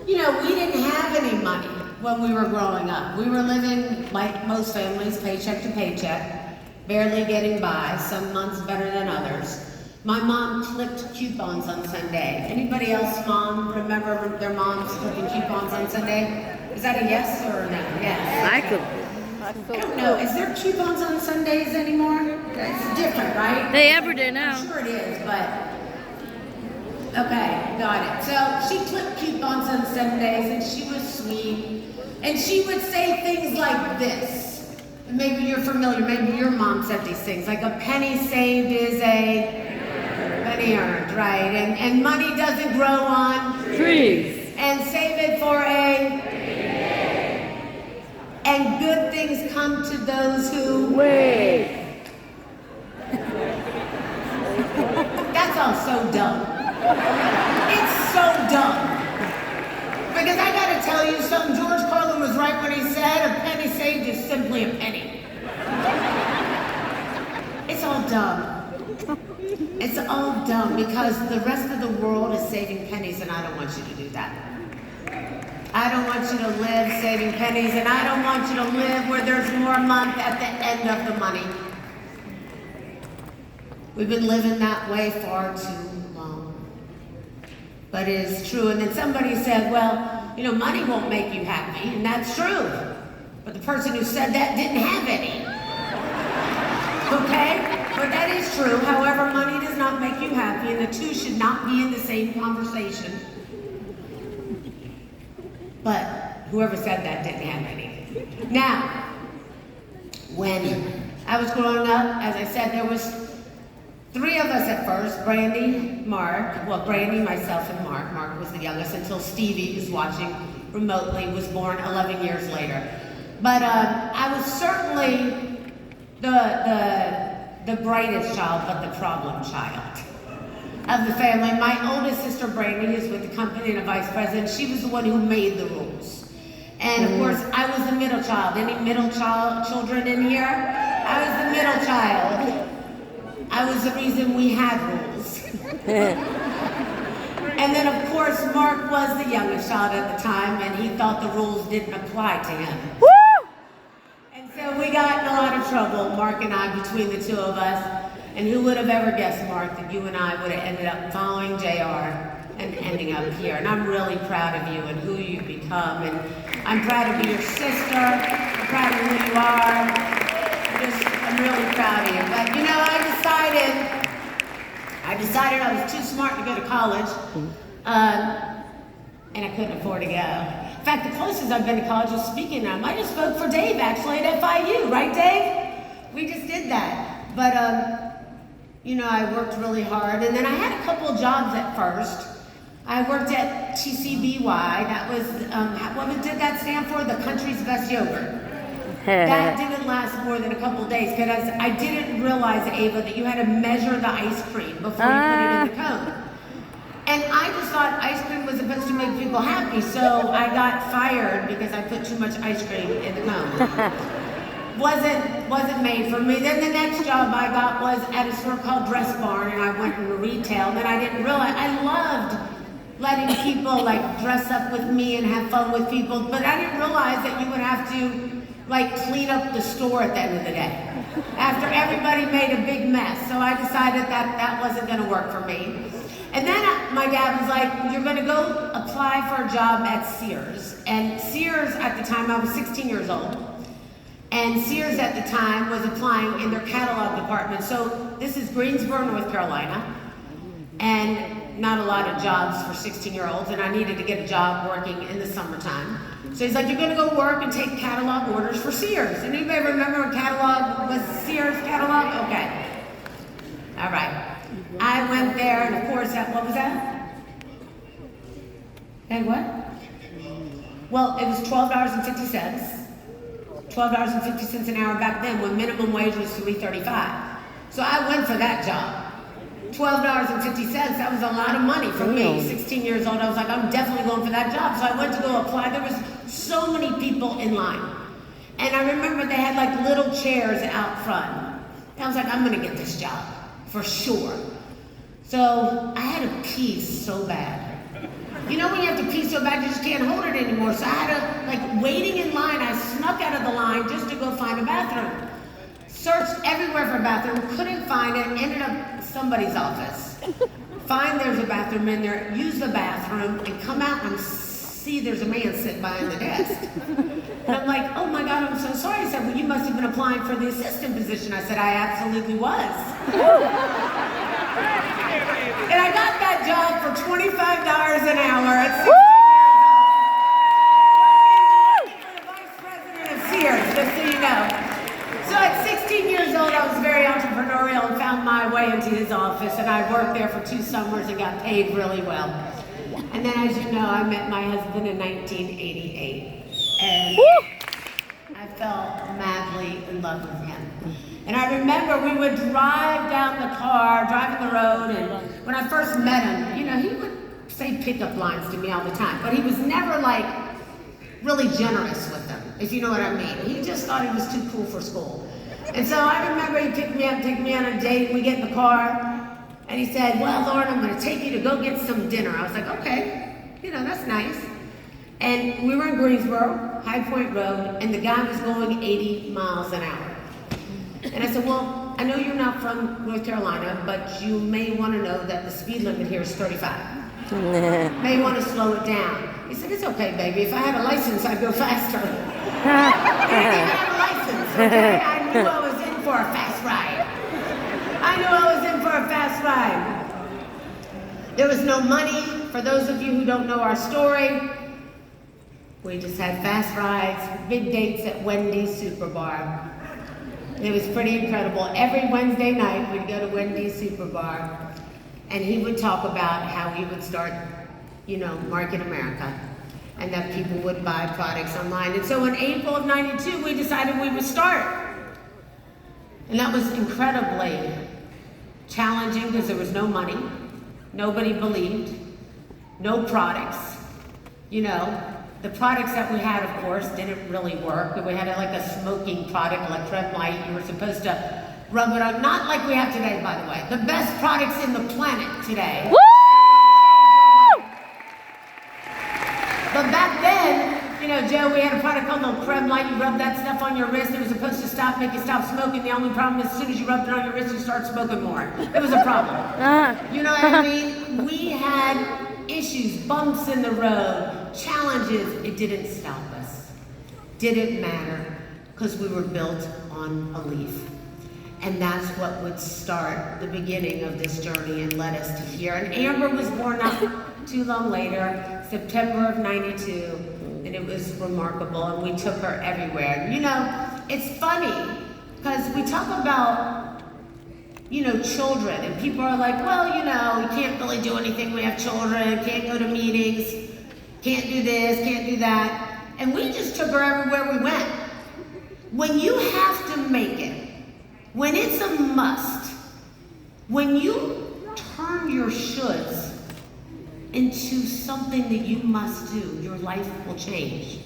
You know, we didn't have any money when we were growing up. We were living, like most families, paycheck to paycheck, barely getting by, some months better than others. My mom clipped coupons on Sunday. Anybody else, mom, remember their moms clipping coupons on Sunday? Is that a yes or a no? Yes. I don't know. Is there coupons on Sundays anymore? It's different, right? They ever do now. I'm sure it is, but... Okay, got it. So she clipped coupons on Sundays and she was sweet. And she would say things like this. Maybe you're familiar, maybe your mom said these things. Like a penny saved is a penny earned, right? And money doesn't grow on trees. And save it for a... And good things come to those who wait. That's all so dumb. It's so dumb. Because I gotta tell you something, George Carlin was right when he said a penny saved is simply a penny. It's all dumb. It's all dumb because the rest of the world is saving pennies and I don't want you to do that. I don't want you to live saving pennies and I don't want you to live where there's more a month at the end of the money. We've been living that way far too long. But it is true. And then somebody said, well, you know, money won't make you happy, and that's true. But the person who said that didn't have any. Okay? But that is true. However, money does not make you happy, and the two should not be in the same conversation. But whoever said that didn't have any. Now, when I was growing up, as I said, there was 3 of us at first, Brandy, Mark, well, Brandy, myself, and Mark. Mark was the youngest until Stevie, who's watching remotely, was born 11 years later. But I was certainly the brightest child, but the problem child of the family. My oldest sister, Brandy, is with the company and a vice president. She was the one who made the rules. And of course, I was the middle child. Any middle children in here? I was the middle child. I was the reason we had rules. And then of course, Mark was the youngest child at the time and he thought the rules didn't apply to him. Woo! And so we got in a lot of trouble, Mark and I, between the two of us. And who would have ever guessed, Mark, that you and I would have ended up following JR and ending up here. And I'm really proud of you and who you've become. And I'm proud to be your sister. I'm proud of who you are. I'm really proud of you. But you know, I decided I was too smart to go to college, and I couldn't afford to go. In fact, the closest I've been to college was speaking. I might have spoke for Dave actually at FIU, right, Dave? We just did that. But you know, I worked really hard, and then I had a couple of jobs at first. I worked at TCBY. That was what did that stand for? The country's best yogurt. That didn't last more than a couple of days because I didn't realize, Ava, that you had to measure the ice cream before you put it in the cone. And I just thought ice cream was supposed to make people happy, so I got fired because I put too much ice cream in the cone. Wasn't made for me. Then the next job I got was at a store called Dress Barn, and I went into retail. And then I didn't realize I loved letting people like dress up with me and have fun with people, but I didn't realize that you would have to like clean up the store at the end of the day after everybody made a big mess. So I decided that wasn't going to work for me. And then my dad was like, you're going to go apply for a job at Sears. And Sears at the time, I was 16 years old. And Sears at the time was applying in their catalog department. So this is Greensboro, North Carolina. And not a lot of jobs for 16-year-olds. And I needed to get a job working in the summertime. So he's like, you're going to go work and take catalog orders for Sears. And anybody remember when catalog was Sears catalog? Okay. All right. I went there, and of course, what was that? And what? Well, it was $12.50. $12.50 an hour back then when minimum wage was $3.35. So I went for that job. $12.50, that was a lot of money for me, 16 years old. I was like, I'm definitely going for that job. So I went to go apply. There was so many people in line. And I remember they had like little chairs out front. And I was like, I'm gonna get this job, for sure. So I had to pee so bad. You know when you have to pee so bad you just can't can't hold it anymore. So I had to, like, waiting in line, I snuck out of the line just to go find a bathroom. Searched everywhere for a bathroom, couldn't find it, ended up somebody's office. Find there's a bathroom in there, use the bathroom, and come out and see there's a man sitting behind the desk. And I'm like, oh my God, I'm so sorry. He said, well, you must have been applying for the assistant position. I said, I absolutely was. And I got that job for $25 an hour at 16 years old. Working for the vice president of Sears, just so you know. So at 16 years old, I was very entrepreneurial and found my way into his office, and I worked there for 2 summers and got paid really well. And then, as you know, I met my husband in 1988, and I fell madly in love with him. And I remember we would drive down the road, and when I first met him, you know, he would say pickup lines to me all the time, but he was never like really generous with them, if you know what I mean. He just thought he was too cool for school. And so I remember he picked me up, take me on a date, we get in the car, and he said, well, Lauren, I'm gonna take you to go get some dinner. I was like, okay, you know, that's nice. And we were in Greensboro, High Point Road, and the guy was going 80 miles an hour. And I said, well, I know you're not from North Carolina, but you may want to know that the speed limit here is 35. May want to slow it down. He said, it's okay, baby. If I had a license, I'd go faster. I didn't even have a license, okay? I knew I was in for a fast ride. There was no money. For those of you who don't know our story, we just had fast rides, big dates at Wendy's Super Bar. It was pretty incredible. Every Wednesday night, we'd go to Wendy's Super Bar, and he would talk about how he would start, you know, Market America, and that people would buy products online. And so in April of '92, we decided we would start. And that was incredibly challenging because there was no money, nobody believed, no products. You know, the products that we had, of course, didn't really work. We had like a smoking product, like Creme Light. You were supposed to rub it on, not like we have today, by the way. The best products in the planet today. Woo! But back then, you know, Joe, we had a product called the Creme Light. You rub that stuff on your wrist. It was supposed to make you stop smoking. The only problem is as soon as you rubbed it on your wrist, you start smoking more. It was a problem. You know what I mean? We had issues, bumps in the road, challenges. It didn't stop us. Didn't matter, because we were built on belief. And that's what would start the beginning of this journey and led us to here. And Amber was born not too long later, September of '92, and it was remarkable, and we took her everywhere. You know, it's funny, because we talk about, you know, children, and people are like, well, you know, we can't really do anything, we have children, can't go to meetings, can't do this, can't do that. And we just took her everywhere we went. When you have to make it, when it's a must, when you turn your shoulds into something that you must do, your life will change.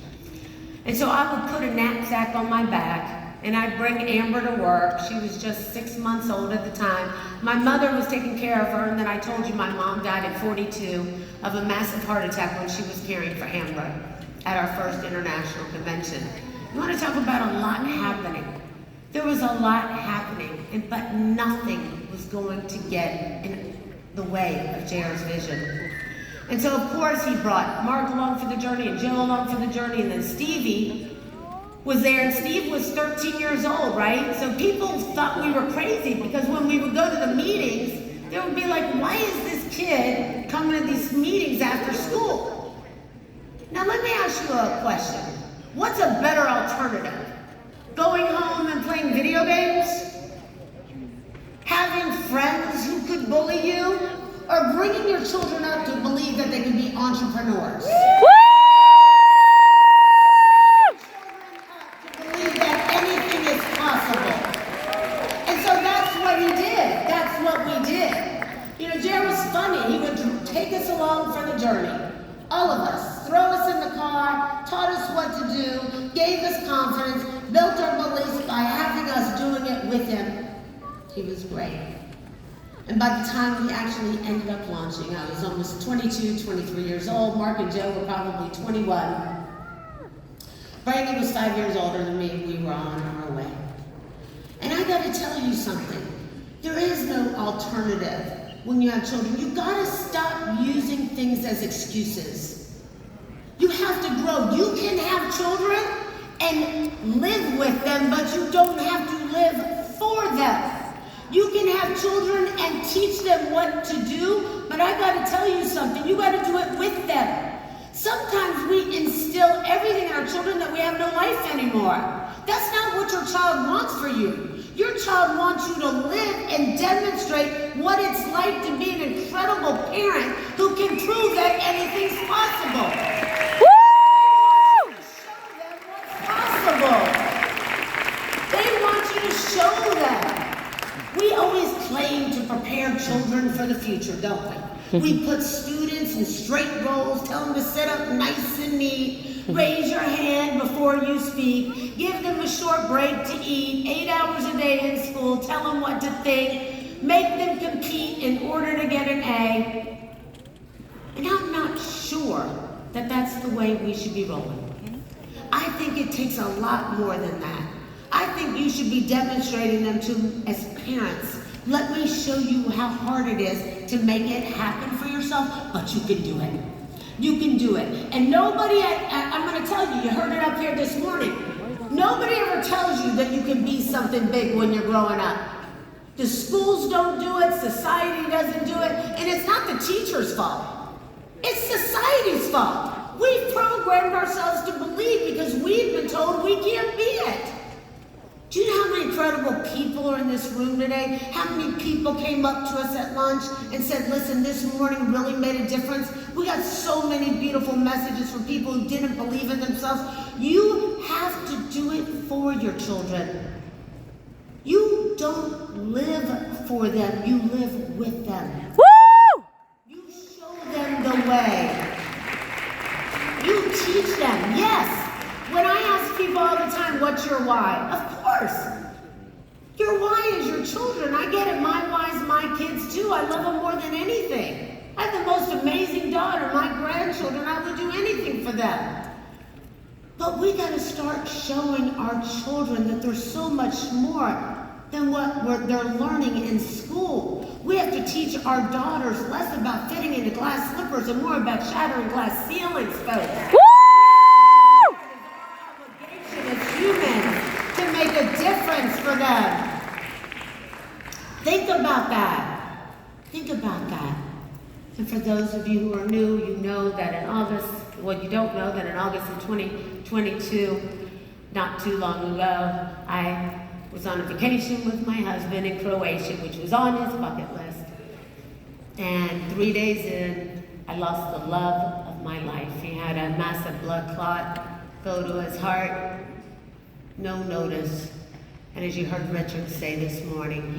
And so I would put a knapsack on my back, and I'd bring Amber to work. She was just 6 months old at the time. My mother was taking care of her, and then I told you my mom died at 42 of a massive heart attack when she was caring for Amber at our first international convention. You want to talk about a lot happening. There was a lot happening, but nothing was going to get in the way of JR's vision. And so, of course, he brought Mark along for the journey and Jill along for the journey, and then Stevie was there, and Steve was 13 years old, right? So people thought we were crazy, because when we would go to the meetings, they would be like, why is this kid coming to these meetings after school? Now, let me ask you a question. What's a better alternative? Going home and playing video games? Having friends who could bully you? Or bringing your children up to believe that they can be entrepreneurs? Children up to believe that anything is possible. And so that's what he did. That's what we did. You know, Jerry was funny. He would take us along for the journey. All of us. Throw us in the car, taught us what to do, gave us confidence, built our beliefs by having us doing it with him. He was great. And by the time we actually ended up launching, I was almost 22, 23 years old. Mark and Joe were probably 21. Brady was 5 years older than me. We were on our way. And I gotta tell you something. There is no alternative when you have children. You gotta stop using things as excuses. You have to grow. You can have children and live with them, but you don't have to live for them. You can have children and teach them what to do, but I gotta tell you something. You gotta do it with them. Sometimes we instill everything in our children that we have no life anymore. That's not what your child wants for you. Your child wants you to live and demonstrate what it's like to be an incredible parent who can prove that anything's possible. Woo! They want you to show them. We always claim to prepare children for the future, don't we? We put students in straight rows, tell them to sit up nice and neat, raise your hand before you speak, give them a short break to eat, 8 hours a day in school, tell them what to think, make them compete in order to get an A. And I'm not sure that that's the way we should be rolling. I think it takes a lot more than that. I think you should be demonstrating them to, as parents, let me show you how hard it is to make it happen for yourself, but you can do it. You can do it. And nobody, I'm going to tell you, you heard it up here this morning. Nobody ever tells you that you can be something big when you're growing up. The schools don't do it, society doesn't do it, and it's not the teacher's fault. It's society's fault. We've programmed ourselves to believe because we've been told we can't be it. Do you know how many incredible people are in this room today? How many people came up to us at lunch and said, listen, this morning really made a difference? We got so many beautiful messages from people who didn't believe in themselves. You have to do it for your children. You don't live for them, you live with them. Woo! You show them the way. You teach them, yes. When I ask people all the time, what's your why? Of course. Your why is your children. I get it. My why is my kids too. I love them more than anything. I have the most amazing daughter. My grandchildren, I would do anything for them. But we got to start showing our children that there's so much more than what they're learning in school. We have to teach our daughters less about fitting into glass slippers and more about shattering glass ceilings, folks. To make a difference for them. Think about that. Think about that. And for those of you who are new, you know that in August, well, you don't know that in August of 2022, not too long ago, I was on a vacation with my husband in Croatia, which was on his bucket list. And 3 days in, I lost the love of my life. He had a massive blood clot go to his heart. No notice. And as you heard Richard say this morning,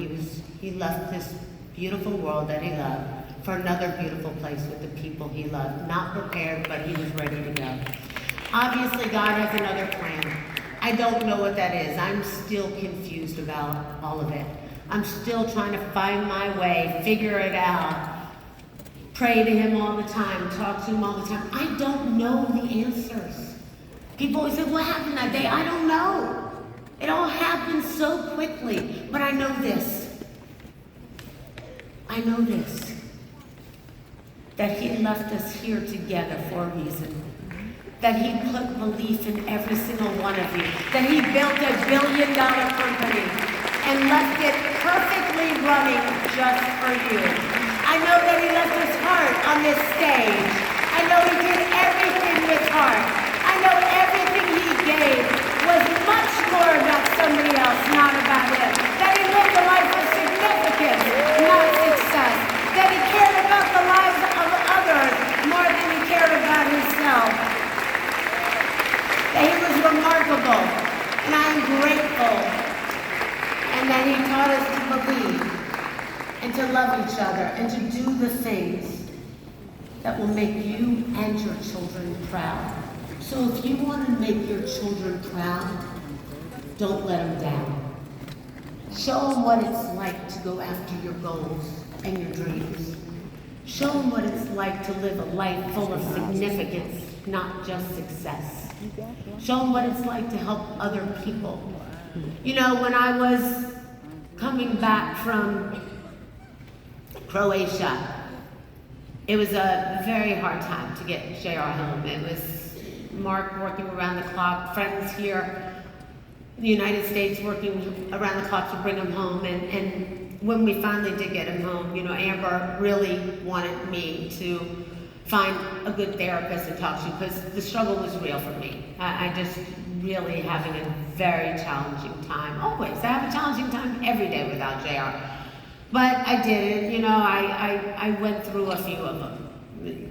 he left this beautiful world that he loved for another beautiful place with the people he loved. Not prepared, but he was ready to go. Obviously, God has another plan. I don't know what that is. I'm still confused about all of it. I'm still trying to find my way, figure it out, pray to him all the time, talk to him all the time. I don't know the answers. People always say, what happened that day? I don't know. It all happened so quickly. But I know this. I know this. That he left us here together for a reason. That he put belief in every single one of you. That he built a $1 billion company and left it perfectly running just for you. I know that he left his heart on this stage. I know he did everything with heart. I know everything he gave was much more about somebody else, not about him. That he lived a life of significance, not success. That he cared about the lives of others more than he cared about himself. That he was remarkable, and I'm grateful. And that he taught us to believe and to love each other and to do the things that will make you and your children proud. So if you want to make your children proud, don't let them down. Show them what it's like to go after your goals. and your dreams. Show them what it's like to live a life full of significance, not just success. Show them what it's like to help other people. You know, when I was coming back from Croatia, it was a very hard time to get JR home. It was Mark working around the clock, friends here in the United States working around the clock to bring him home. And when we finally did get him home, you know, Amber really wanted me to find a good therapist to talk to because the struggle was real for me. I just really having a very challenging time. Always. I have a challenging time every day without JR. But I did it, you know, I went through a few of them.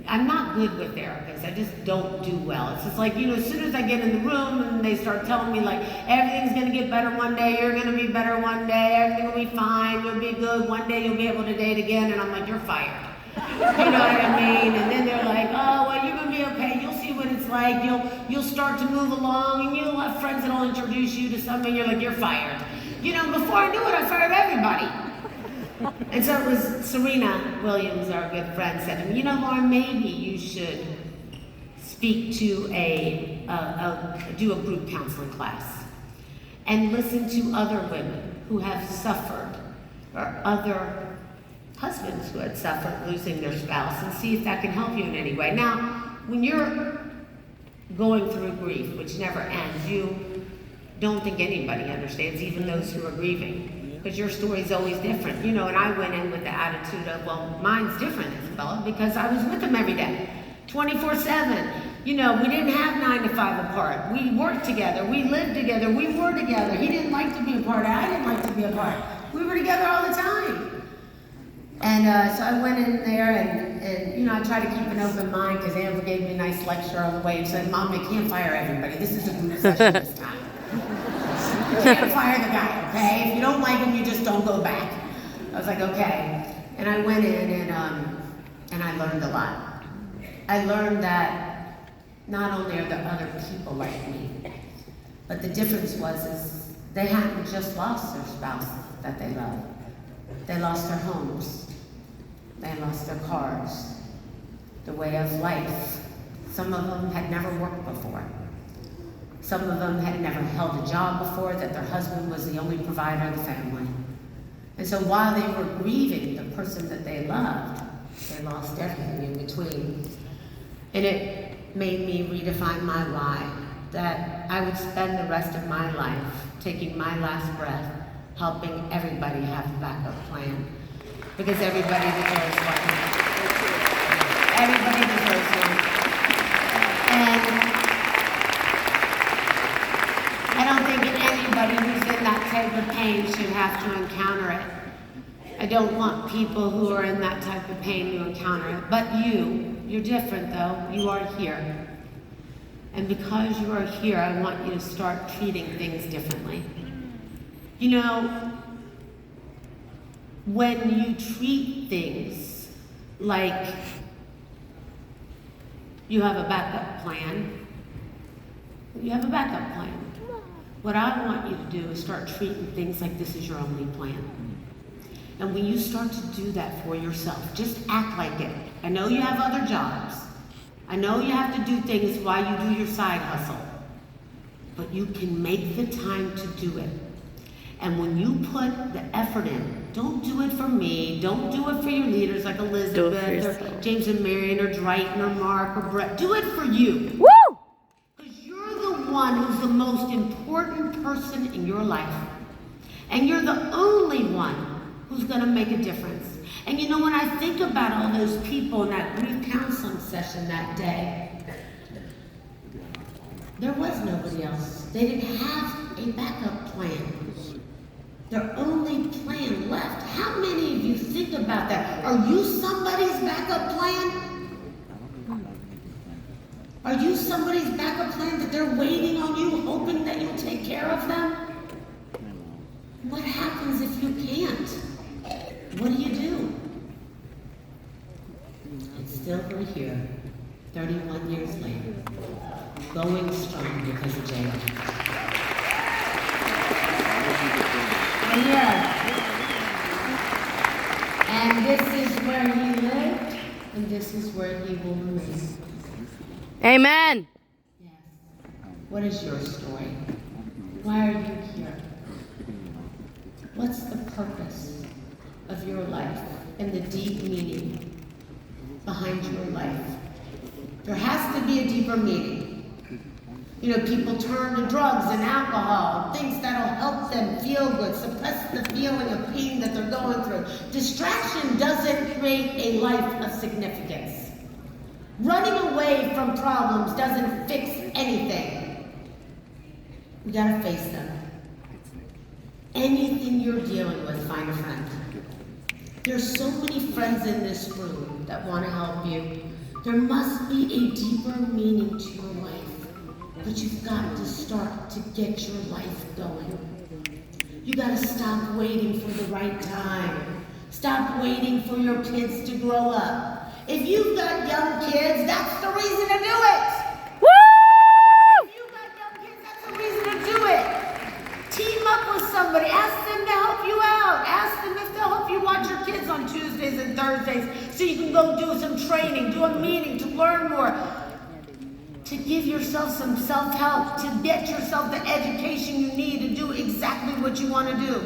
I'm not good with therapists. I just don't do well. It's just like, you know, as soon as I get in the room and they start telling me like, everything's gonna get better one day, you're gonna be better one day, everything will be fine, you'll be good, one day you'll be able to date again, and I'm like, you're fired. You know what I mean? And then they're like, oh, well, you're gonna be okay, you'll see what it's like, you'll start to move along, and you'll have friends that'll introduce you to something, you're like, you're fired. You know, before I knew it, I fired everybody. And so it was Serena Williams, our good friend, said to me, you know, Lauren, maybe you should speak to do a group counseling class and listen to other women who have suffered or other husbands who had suffered losing their spouse and see if that can help you in any way. Now, when you're going through grief, which never ends, you don't think anybody understands, even those who are grieving. Because your story is always different, you know, and I went in with the attitude of, well, mine's different, Isabella, because I was with him every day, 24/7. You know, we didn't have 9 to 5 apart. We worked together, we lived together, we were together. He didn't like to be apart, I didn't like to be apart. We were together all the time. And so I went in there and you know, I tried to keep an open mind because Amber gave me a nice lecture on the way and said, Mom, you can't fire everybody. This is a group session this time. You can't fire the guy, okay? If you don't like him, you just don't go back. I was like, okay. And I went in and I learned a lot. I learned that not only are there other people like me, but the difference is they hadn't just lost their spouse that they love. They lost their homes. They lost their cars, the way of life. Some of them had never worked before. Some of them had never held a job before, that their husband was the only provider of the family. And so while they were grieving the person that they loved, they lost everything in between. And it made me redefine my why, that I would spend the rest of my life taking my last breath, helping everybody have a backup plan. Because everybody deserves one. Everybody deserves one. And I don't think anybody who's in that type of pain should have to encounter it. I don't want people who are in that type of pain to encounter it. But you're different though. You are here. And because you are here, I want you to start treating things differently. You know, when you treat things like you have a backup plan, you have a backup plan. What I want you to do is start treating things like this is your only plan. And when you start to do that for yourself, just act like it. I know you have other jobs. I know you have to do things while you do your side hustle. But you can make the time to do it. And when you put the effort in, don't do it for me, don't do it for your leaders like Elizabeth or James and Marion or Drayton or Mark or Brett. Do it for you. Woo! Because you're the one who's the most important person in your life. And you're the only one who's gonna make a difference. And you know, when I think about all those people in that grief counseling session that day, there was nobody else. They didn't have a backup plan. Their only plan left. How many of you think about that? Are you somebody's backup plan? Are you somebody's backup plan that they're waiting on you, hoping that you'll take care of them? What happens if you can't? What do? And still we're here, 31 years later, going strong because of JR. Yeah. And this is where he lived, and this is where he will remain. Amen. Yes. What is your story? Why are you here? What's the purpose of your life and the deep meaning behind your life? There has to be a deeper meaning. You know, people turn to drugs and alcohol, things that'll help them feel good, suppress the feeling of pain that they're going through. Distraction doesn't create a life of significance. Running away from problems doesn't fix anything. We gotta face them. Anything you're dealing with, find a friend. There's so many friends in this room that want to help you. There must be a deeper meaning to your life. But you've got to start to get your life going. You got to stop waiting for the right time. Stop waiting for your kids to grow up. If you've got young kids, that's the reason to do it. Woo! If you've got young kids, that's the reason to do it. Team up with somebody. Ask them to help you out. Ask them if they'll help you watch your kids on Tuesdays and Thursdays so you can go do some training, do a meeting to learn more. To give yourself some self-help, to get yourself the education you need to do exactly what you want to do.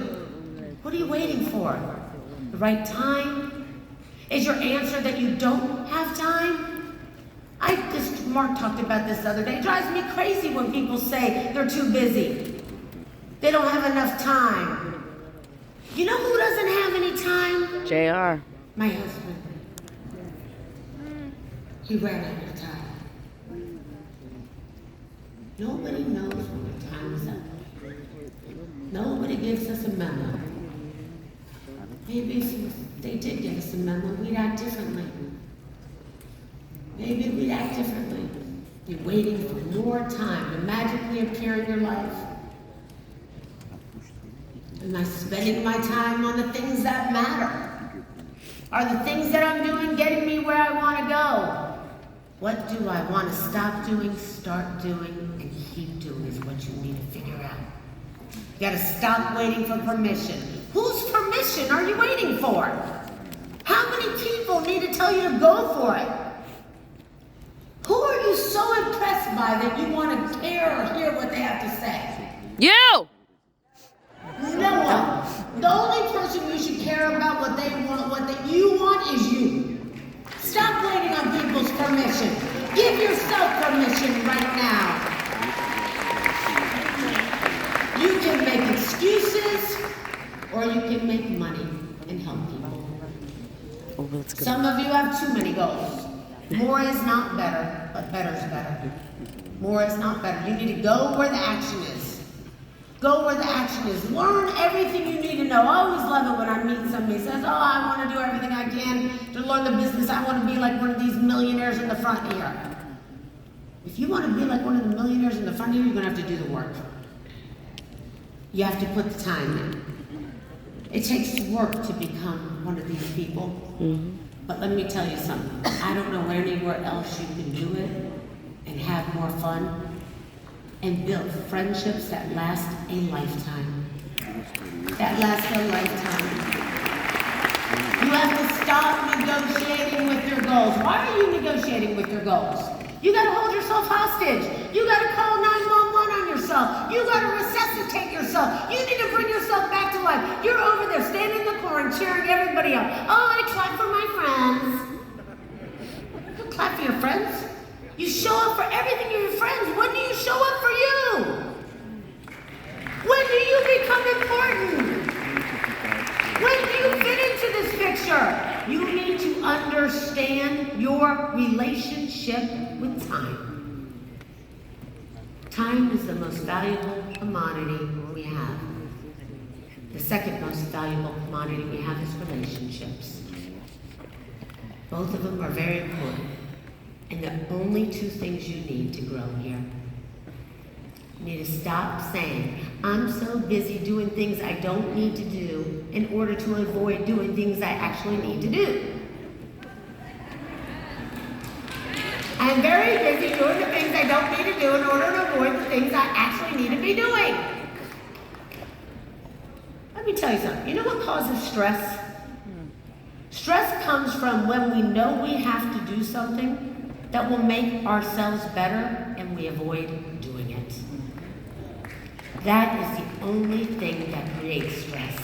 What are you waiting for? The right time? Is your answer that you don't have time? Mark talked about this the other day. It drives me crazy when people say they're too busy. They don't have enough time. You know who doesn't have any time? JR. My husband. He ran out of time. Nobody knows when the time is up. Nobody gives us a memo. Maybe if they did give us a memo, we'd act differently. Maybe we'd act differently. You're waiting for more time to magically appear in your life. Am I spending my time on the things that matter? Are the things that I'm doing getting me where I want to go? What do I want to stop doing, start doing, and keep doing is what you need to figure out. You got to stop waiting for permission. Whose permission are you waiting for? How many people need to tell you to go for it? Who are you so impressed by that you want to care or hear what they have to say? You! No one. The only person you should care about what they want, what you want is you. Stop waiting on people's permission. Give yourself permission right now. You can make excuses or you can make money and help people. Oh, that's good. Some of you have too many goals. More is not better, but better is better. More is not better. You need to go where the action is. Go where the action is. Learn everything you need to know. I always love it when I meet somebody who says, oh, I want to do everything I can to learn the business. I want to be like one of these millionaires in the front here. If you want to be like one of the millionaires in the front here, you're going to have to do the work. You have to put the time in. It takes work to become one of these people. Mm-hmm. But let me tell you something. I don't know anywhere else you can do it and have more fun and build friendships that last a lifetime. That last a lifetime. You have to stop negotiating with your goals. Why are you negotiating with your goals? You gotta hold yourself hostage. You gotta call 911 on yourself. You gotta resuscitate yourself. You need to bring yourself back to life. You're over there standing in the corner and cheering everybody up. Oh, I clap for my friends. Don't clap for your friends. You show up for everything in your friends. When do you show up for you? When do you become important? When do you fit into this picture? You need to understand your relationship with time. Time is the most valuable commodity we have. The second most valuable commodity we have is relationships. Both of them are very important. And the only two things you need to grow here. You need to stop saying, I'm so busy doing things I don't need to do in order to avoid doing things I actually need to do. I'm very busy doing the things I don't need to do in order to avoid the things I actually need to be doing. Let me tell you something. You know what causes stress? Stress comes from when we know we have to do something that will make ourselves better and we avoid doing it. That is the only thing that creates stress.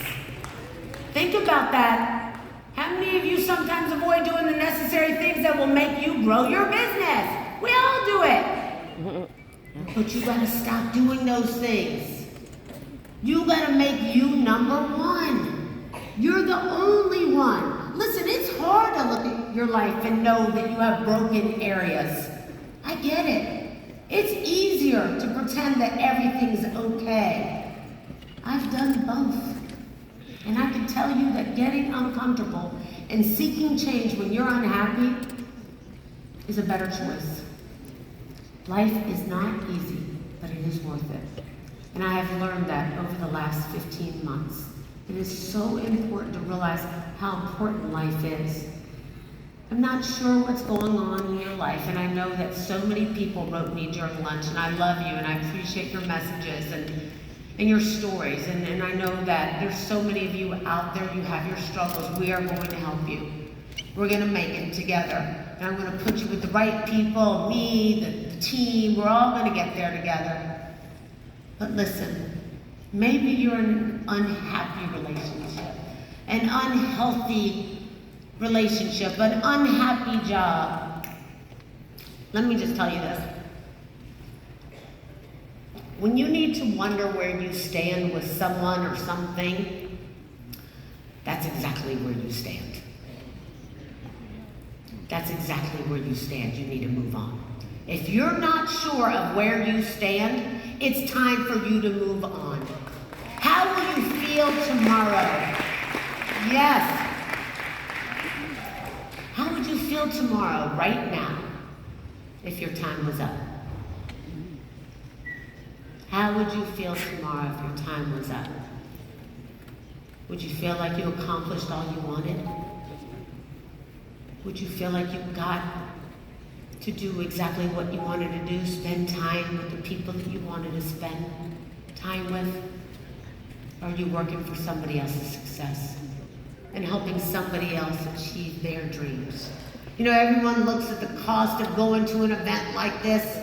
Think about that. How many of you sometimes avoid doing the necessary things that will make you grow your business? We all do it. But you gotta stop doing those things. You gotta make you number one. You're the only one. Listen, it's hard to look at your life and know that you have broken areas. I get it. It's easier to pretend that everything's okay. I've done both. And I can tell you that getting uncomfortable and seeking change when you're unhappy is a better choice. Life is not easy, but it is worth it. And I have learned that over the last 15 months. It is so important to realize how important life is. I'm not sure what's going on in your life, and I know that so many people wrote me during lunch, and I love you, and I appreciate your messages and your stories, and I know that there's so many of you out there, you have your struggles. We are going to help you. We're going to make it together, and I'm going to put you with the right people, me, the team. We're all going to get there together. But listen, maybe you're in an unhappy relationship, an unhealthy relationship, an unhappy job. Let me just tell you this. When you need to wonder where you stand with someone or something, that's exactly where you stand. That's exactly where you stand. You need to move on. If you're not sure of where you stand, it's time for you to move on. How will you feel tomorrow? Yes. How would you feel tomorrow, right now, if your time was up? How would you feel tomorrow if your time was up? Would you feel like you accomplished all you wanted? Would you feel like you got to do exactly what you wanted to do, spend time with the people that you wanted to spend time with? Or are you working for somebody else's success and helping somebody else achieve their dreams? You know, everyone looks at the cost of going to an event like this.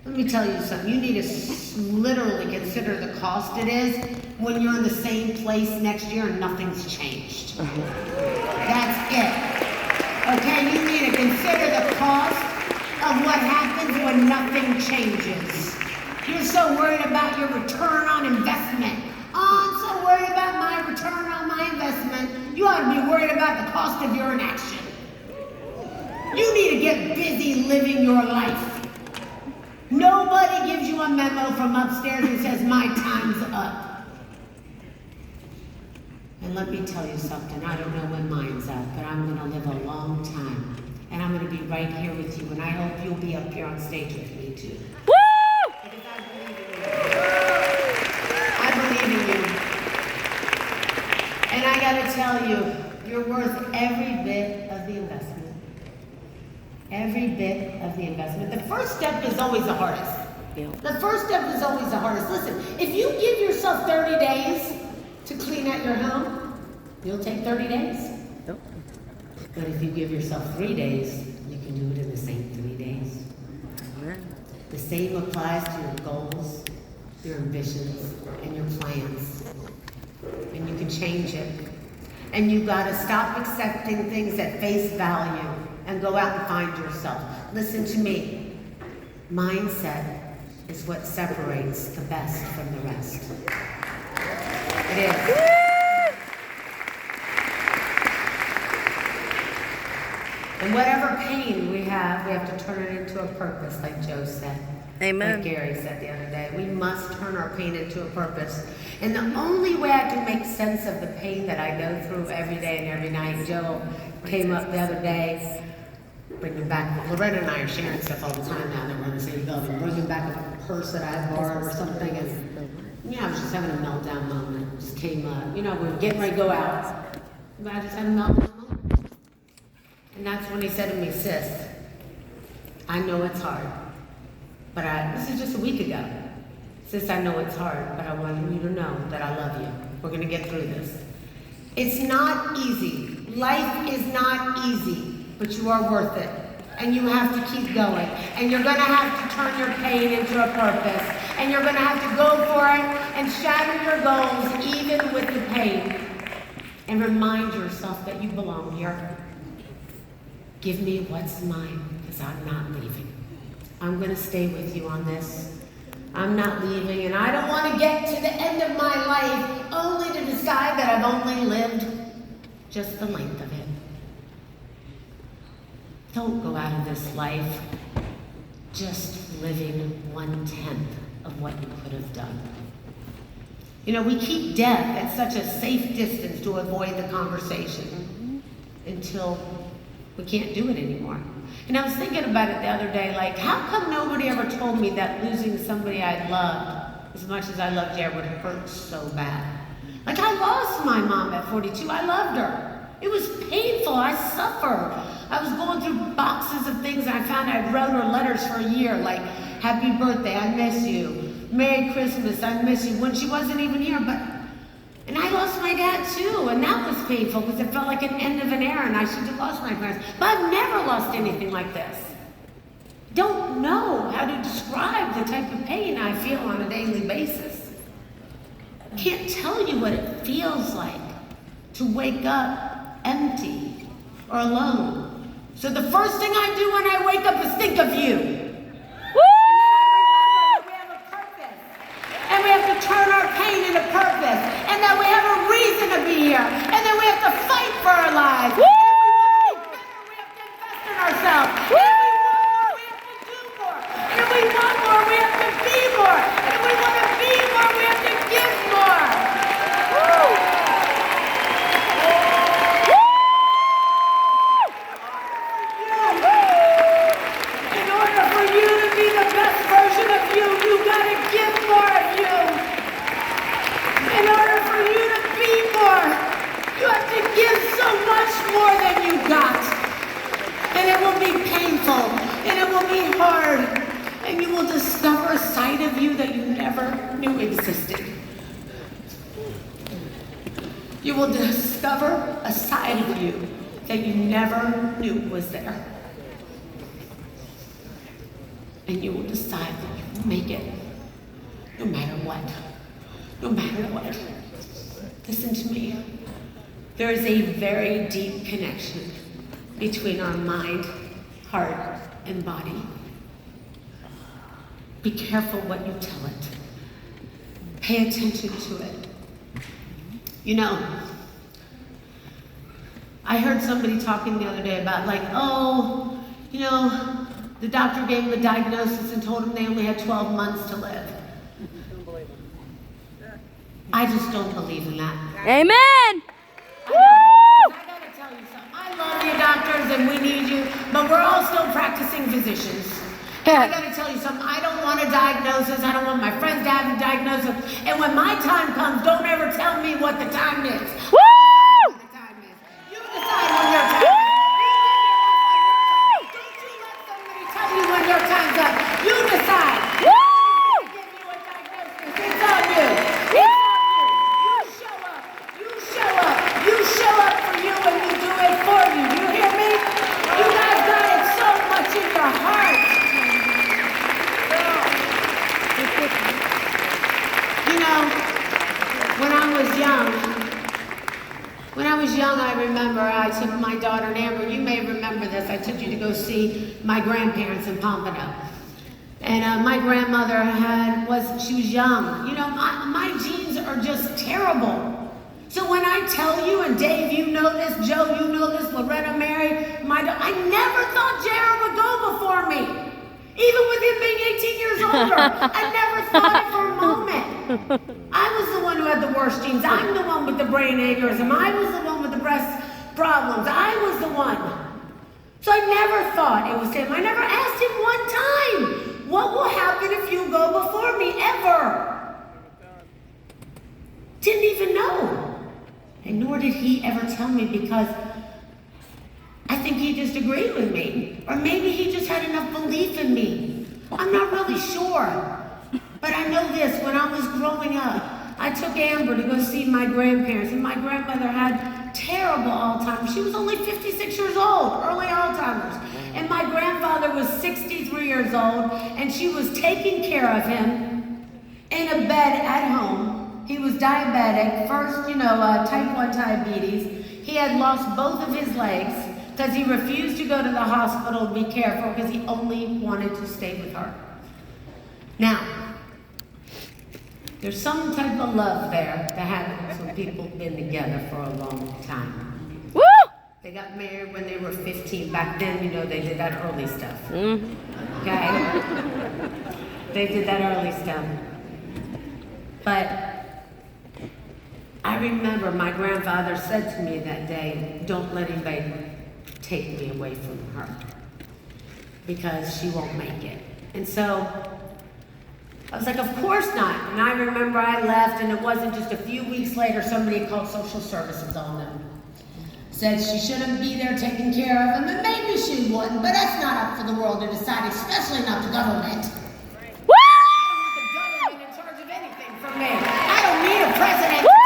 Let me tell you something. You need to literally consider the cost it is when you're in the same place next year and nothing's changed. That's it. Okay, you need to consider the cost of what happens when nothing changes. You're so worried about your return on investment. Oh, I'm so worried about my return on my investment. You ought to be worried about the cost of your inaction. You need to get busy living your life. Nobody gives you a memo from upstairs that says, my time's up. And let me tell you something, I don't know when mine's up, but I'm going to live a long time. And I'm going to be right here with you, and I hope you'll be up here on stage with me too. Woo! Because I believe in you. I believe in you. And I got to tell you, you're worth every bit of the investment. Every bit of the investment. The first step is always the hardest. Yeah. The first step is always the hardest. Listen, if you give yourself 30 days to clean out your home, you'll take 30 days. Nope. But if you give yourself 3 days, you can do it in the same 3 days. The same applies to your goals, your ambitions, and your plans. And you can change it. And you gotta stop accepting things at face value and go out and find yourself. Listen to me. Mindset is what separates the best from the rest. It is. And whatever pain we have to turn it into a purpose, like Joe said. Amen. Like Gary said the other day. We must turn our pain into a purpose. And the only way I can make sense of the pain that I go through every day and every night, Joe came up the other day, bringing back, Loretta and I are sharing stuff all the time now that we're in the same building, bringing back a purse that I had borrowed or something, and I was just having a meltdown moment. It just came up. We were getting ready to go out, but I just had a meltdown moment. And that's when he said to me, sis, I know it's hard, but this is just a week ago. Sis, I know it's hard, but I want you to know that I love you. We're gonna get through this. It's not easy. Life is not easy, but you are worth it. And you have to keep going. And you're gonna have to turn your pain into a purpose. And you're gonna have to go for it and shatter your goals even with the pain. And remind yourself that you belong here. Give me what's mine, because I'm not leaving. I'm gonna stay with you on this. I'm not leaving, and I don't want to get to the end of my life only to decide that I've only lived just the length of it. Don't go out of this life just living 1/10 of what you could have done. You know, we keep death at such a safe distance to avoid the conversation until we can't do it anymore. And I was thinking about it the other day, like, how come nobody ever told me that losing somebody I loved, as much as I loved Jared, would hurt so bad? Like, I lost my mom at 42. I loved her. It was painful. I suffered. I was going through boxes of things, and I found I wrote her letters for a year, like, happy birthday, I miss you. Merry Christmas, I miss you, when she wasn't even here. And I lost my dad too, and that was painful because it felt like an end of an era, and I should have lost my parents. But I've never lost anything like this. Don't know how to describe the type of pain I feel on a daily basis. Can't tell you what it feels like to wake up empty or alone. So the first thing I do when I wake up is think of you. And we have to turn our pain into purpose, and that we have a reason to be here, and then we have to fight for our lives. Woo! And if we want to be better, we have to invest in ourselves. Woo! And if we want more, we have to do more. And if we want more, we have to be more. And if we want to be more, we have to give more. Woo! In order for you to be the best version of you, you gotta give more of you. In order for you to be more, you have to give so much more than you got. And it will be painful, and it will be hard, and you will discover a side of you that you never knew existed. You will discover a side of you that you never knew was there. And you will decide that you will make it no matter what. No matter what. Listen to me. There is a very deep connection between our mind, heart, and body. Be careful what you tell it. Pay attention to it. You know, I heard somebody talking the other day about like, oh, you know, the doctor gave them a diagnosis and told them they only had 12 months to live. I just don't believe in that. Amen. I gotta tell you something. I love you doctors and we need you, but we're all still practicing physicians. And I gotta tell you something. I don't want a diagnosis. I don't want my friends to have a diagnosis. And when my time comes, don't ever tell me what the time is. Woo! What the time is. You decide when your time is. Don't you let somebody tell you when your time's up. You decide. Woo! Give you a diagnosis. It's on you. It's You show up for you and you do it for you. You hear me? You guys got it so much in your heart. You know, when I was young, I remember I took my daughter Amber. You may remember this. I took you to go see my grandparents in Pompano. And my grandmother she was young. You know, my genes are just terrible. So when I tell you, and Dave, you know this, Joe, you know this, Loretta, Mary, I never thought Jared would go before me. Even with him being 18 years older. I never thought it for a moment. I was the one who had the worst genes. I'm the one with the brain aneurysm. I was the one with the breast problems. I was the one. So I never thought it was him. I never asked him one time, what will happen if you go before me, ever? Didn't even know. And nor did he ever tell me, because I think he just agreed with me. Or maybe he just had enough belief in me. I'm not really sure. But I know this, when I was growing up, I took Amber to go see my grandparents, and my grandmother had terrible Alzheimer's. She was only 56 years old, early Alzheimer's. And my grandfather was 63 years old, and she was taking care of him in a bed at home. He was diabetic, first, type 1 diabetes. He had lost both of his legs because he refused to go to the hospital to be careful because he only wanted to stay with her. Now, there's some type of love there that happens when people have been together for a long time. Woo! They got married when they were 15. Back then, they did that early stuff. Mm-hmm. Okay? They did that early stuff. But I remember my grandfather said to me that day, don't let anybody take me away from her because she won't make it. And so I was like, of course not. And I remember I left, and it wasn't just a few weeks later, somebody called social services on them. Said she shouldn't be there taking care of him, and maybe she wouldn't, but that's not up for the world to decide, especially not the government. Woo! I don't want the government in charge of anything for me. I don't need a president. Woo!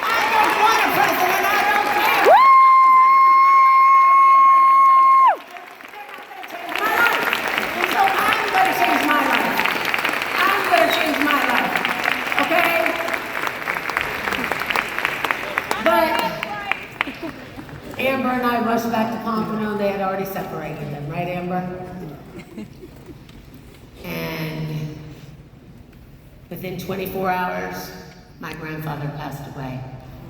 I don't want a president. I don't care. Woo! So I'm going to change my life. I'm going to change my life. Okay? But Amber and I rushed back to Pompano. They had already separated them, right, Amber? And within 24 hours, my grandfather passed away.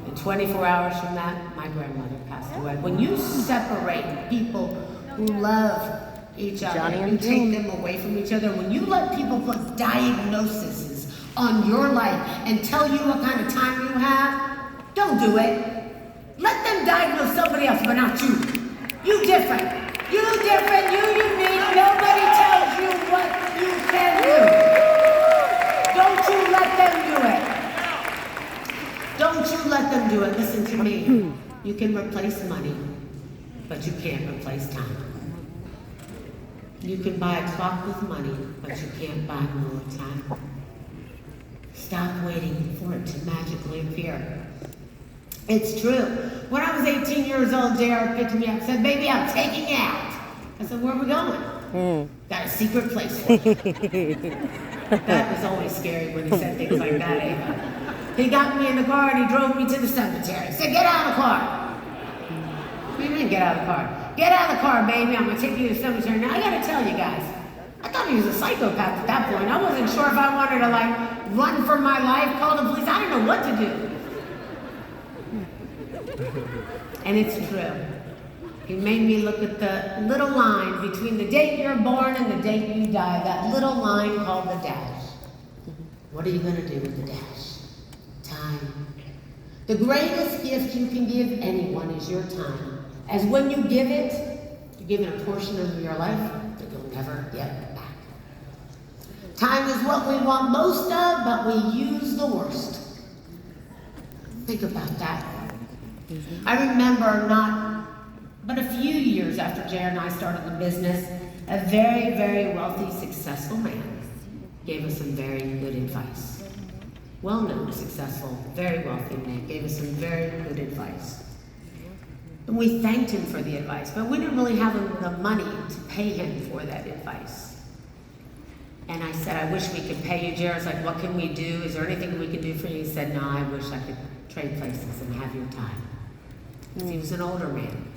And 24 hours from that, my grandmother passed away. When you separate people who love each other, Johnny you and take June. them away from each other, when you let people put diagnoses on your life and tell you what kind of time you have, don't do it. Let them diagnose somebody else, but not you. You different. You different, you unique. Nobody tells you what you can do. Don't you let them do it. Don't you let them do it. Listen to me. You can replace money, but you can't replace time. You can buy a clock with money, but you can't buy more time. Stop waiting for it to magically appear. It's true. When I was 18 years old, JR picked me up and said, baby, I'm taking you out. I said, where are we going? Got a secret place for you. That was always scary when he said things like that, Ava. He got me in the car and he drove me to the cemetery. He said, get out of the car. What do you mean, get out of the car? Get out of the car, baby. I'm going to take you to the cemetery. Now, I got to tell you guys, I thought he was a psychopath at that point. I wasn't sure if I wanted to, run for my life, call the police. I didn't know what to do. And it's true. He made me look at the little line between the date you're born and the date you die, that little line called the dash. What are you going to do with the dash? Time. The greatest gift you can give anyone is your time. As when you give it, you're giving a portion of your life that you'll never get back. Time is what we want most of, but we use the worst. Think about that. I remember not but a few years after JR and I started the business, a very, very wealthy, successful man gave us some very good advice. Well-known, successful, very wealthy man gave us some very good advice. And we thanked him for the advice, but we didn't really have the money to pay him for that advice. And I said, I wish we could pay you. JR's like, what can we do? Is there anything we can do for you? He said, no, I wish I could trade places and have your time. Because he was an older man.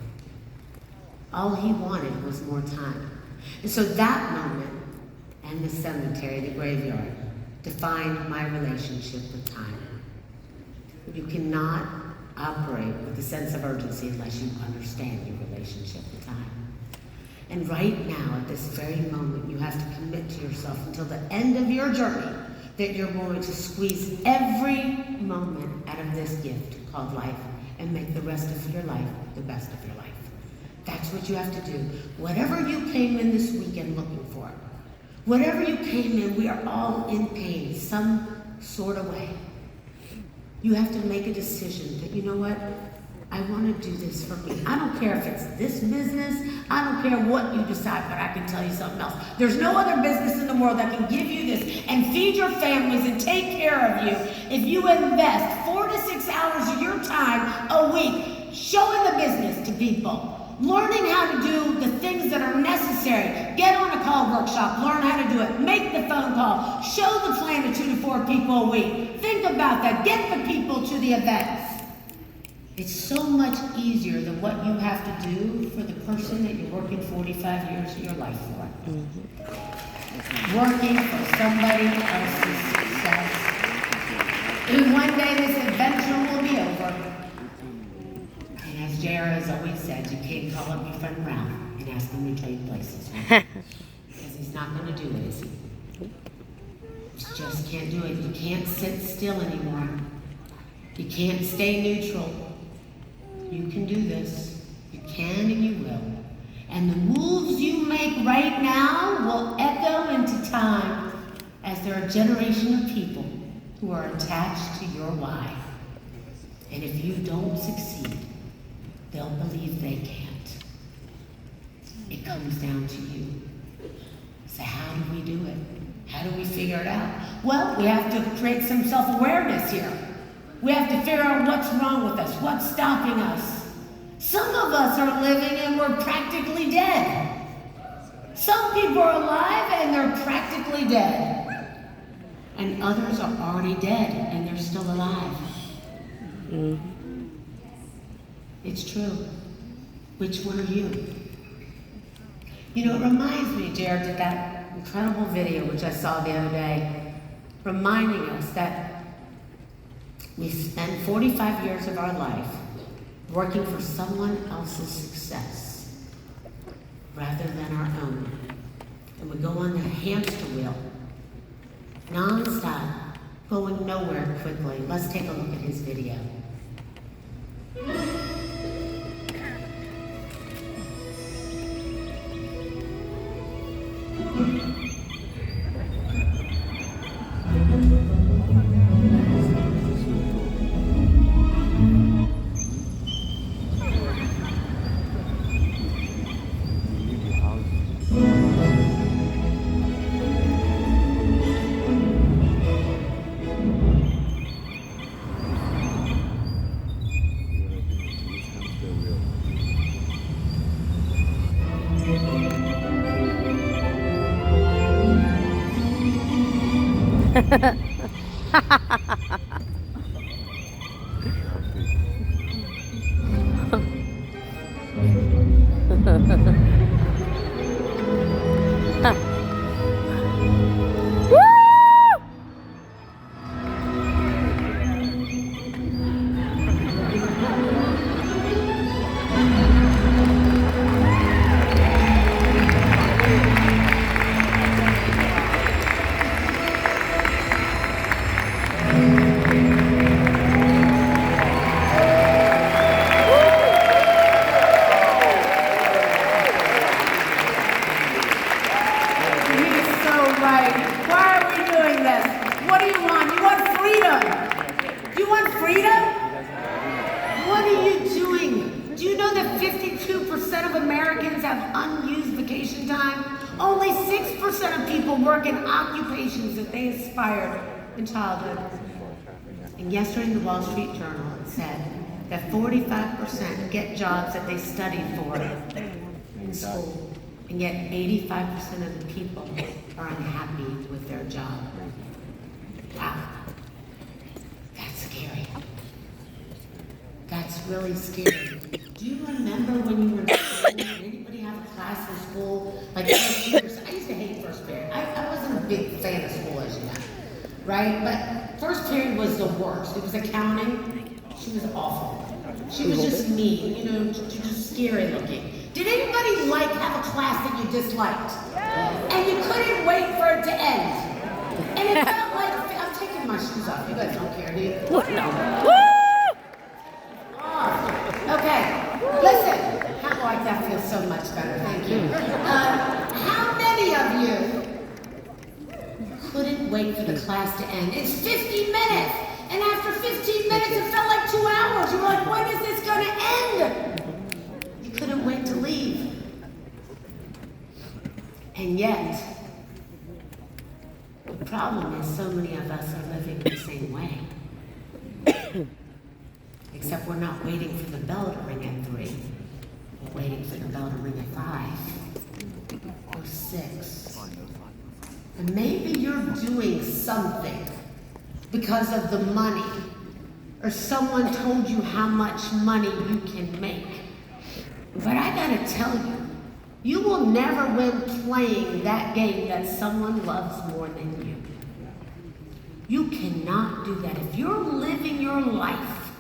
All he wanted was more time. And so that moment and the cemetery, the graveyard, defined my relationship with time. You cannot operate with a sense of urgency unless you understand your relationship with time. And right now, at this very moment, you have to commit to yourself until the end of your journey that you're going to squeeze every moment out of this gift called life and make the rest of your life the best of your life. That's what you have to do. Whatever you came in this weekend looking for, whatever you came in, we are all in pain some sort of way. You have to make a decision that, you know what? I want to do this for me. I don't care if it's this business. I don't care what you decide, but I can tell you something else. There's no other business in the world that can give you this and feed your families and take care of you if you invest 4 to 6 hours of your time a week showing the business to people. Learning how to do the things that are necessary. Get on a call workshop, learn how to do it. Make the phone call, show the plan to 2 to 4 people a week. Think about that, get the people to the events. It's so much easier than what you have to do for the person that you're working 45 years of your life for. Working for somebody else's success. And one day this adventure will be over. And as JR has always said, you can't call up your friend Ralph and ask him to trade places. Because he's not going to do it, is he? You just can't do it. You can't sit still anymore. You can't stay neutral. You can do this. You can and you will. And the moves you make right now will echo into time as there are a generation of people who are attached to your why. And if you don't succeed, they'll believe they can't. It comes down to you. So how do we do it? How do we figure it out? Well, we have to create some self-awareness here. We have to figure out what's wrong with us, what's stopping us. Some of us are living and we're practically dead. Some people are alive and they're practically dead. And others are already dead and they're still alive. It's true. Which one are you? You know, it reminds me, Jared did that incredible video which I saw the other day, reminding us that we spend 45 years of our life working for someone else's success rather than our own. And we go on the hamster wheel, non-stop, going nowhere quickly. Let's take a look at his video. In childhood. And yesterday in the Wall Street Journal it said that 45% get jobs that they studied for in school, and yet 85% of the people are unhappy with their job. Wow. That's scary. That's really scary. Do you remember when you were in school? Did anybody have a class in school? Like first years? I used to hate first period. I wasn't a big fan of school, as you know. Right? But first period was the worst. It was accounting. She was awful. She was just mean, you know, just scary looking. Did anybody have a class that you disliked? And you couldn't wait for it to end? And it felt like, I'm taking my shoes off. You guys don't care, do you? No. Okay, listen. That feels so much better. Thank you. How many of you couldn't wait for the class to end? It's 50 minutes. And after 15 minutes, it felt like 2 hours. You were like, when is this going to end? You couldn't wait to leave. And yet, the problem is so many of us are living the same way. Except we're not waiting for the bell to ring at 3. We're waiting for the bell to ring at 5 or 6. And maybe you're doing something because of the money, or someone told you how much money you can make. But I gotta tell you, you will never win playing that game that someone loves more than you. You cannot do that. If you're living your life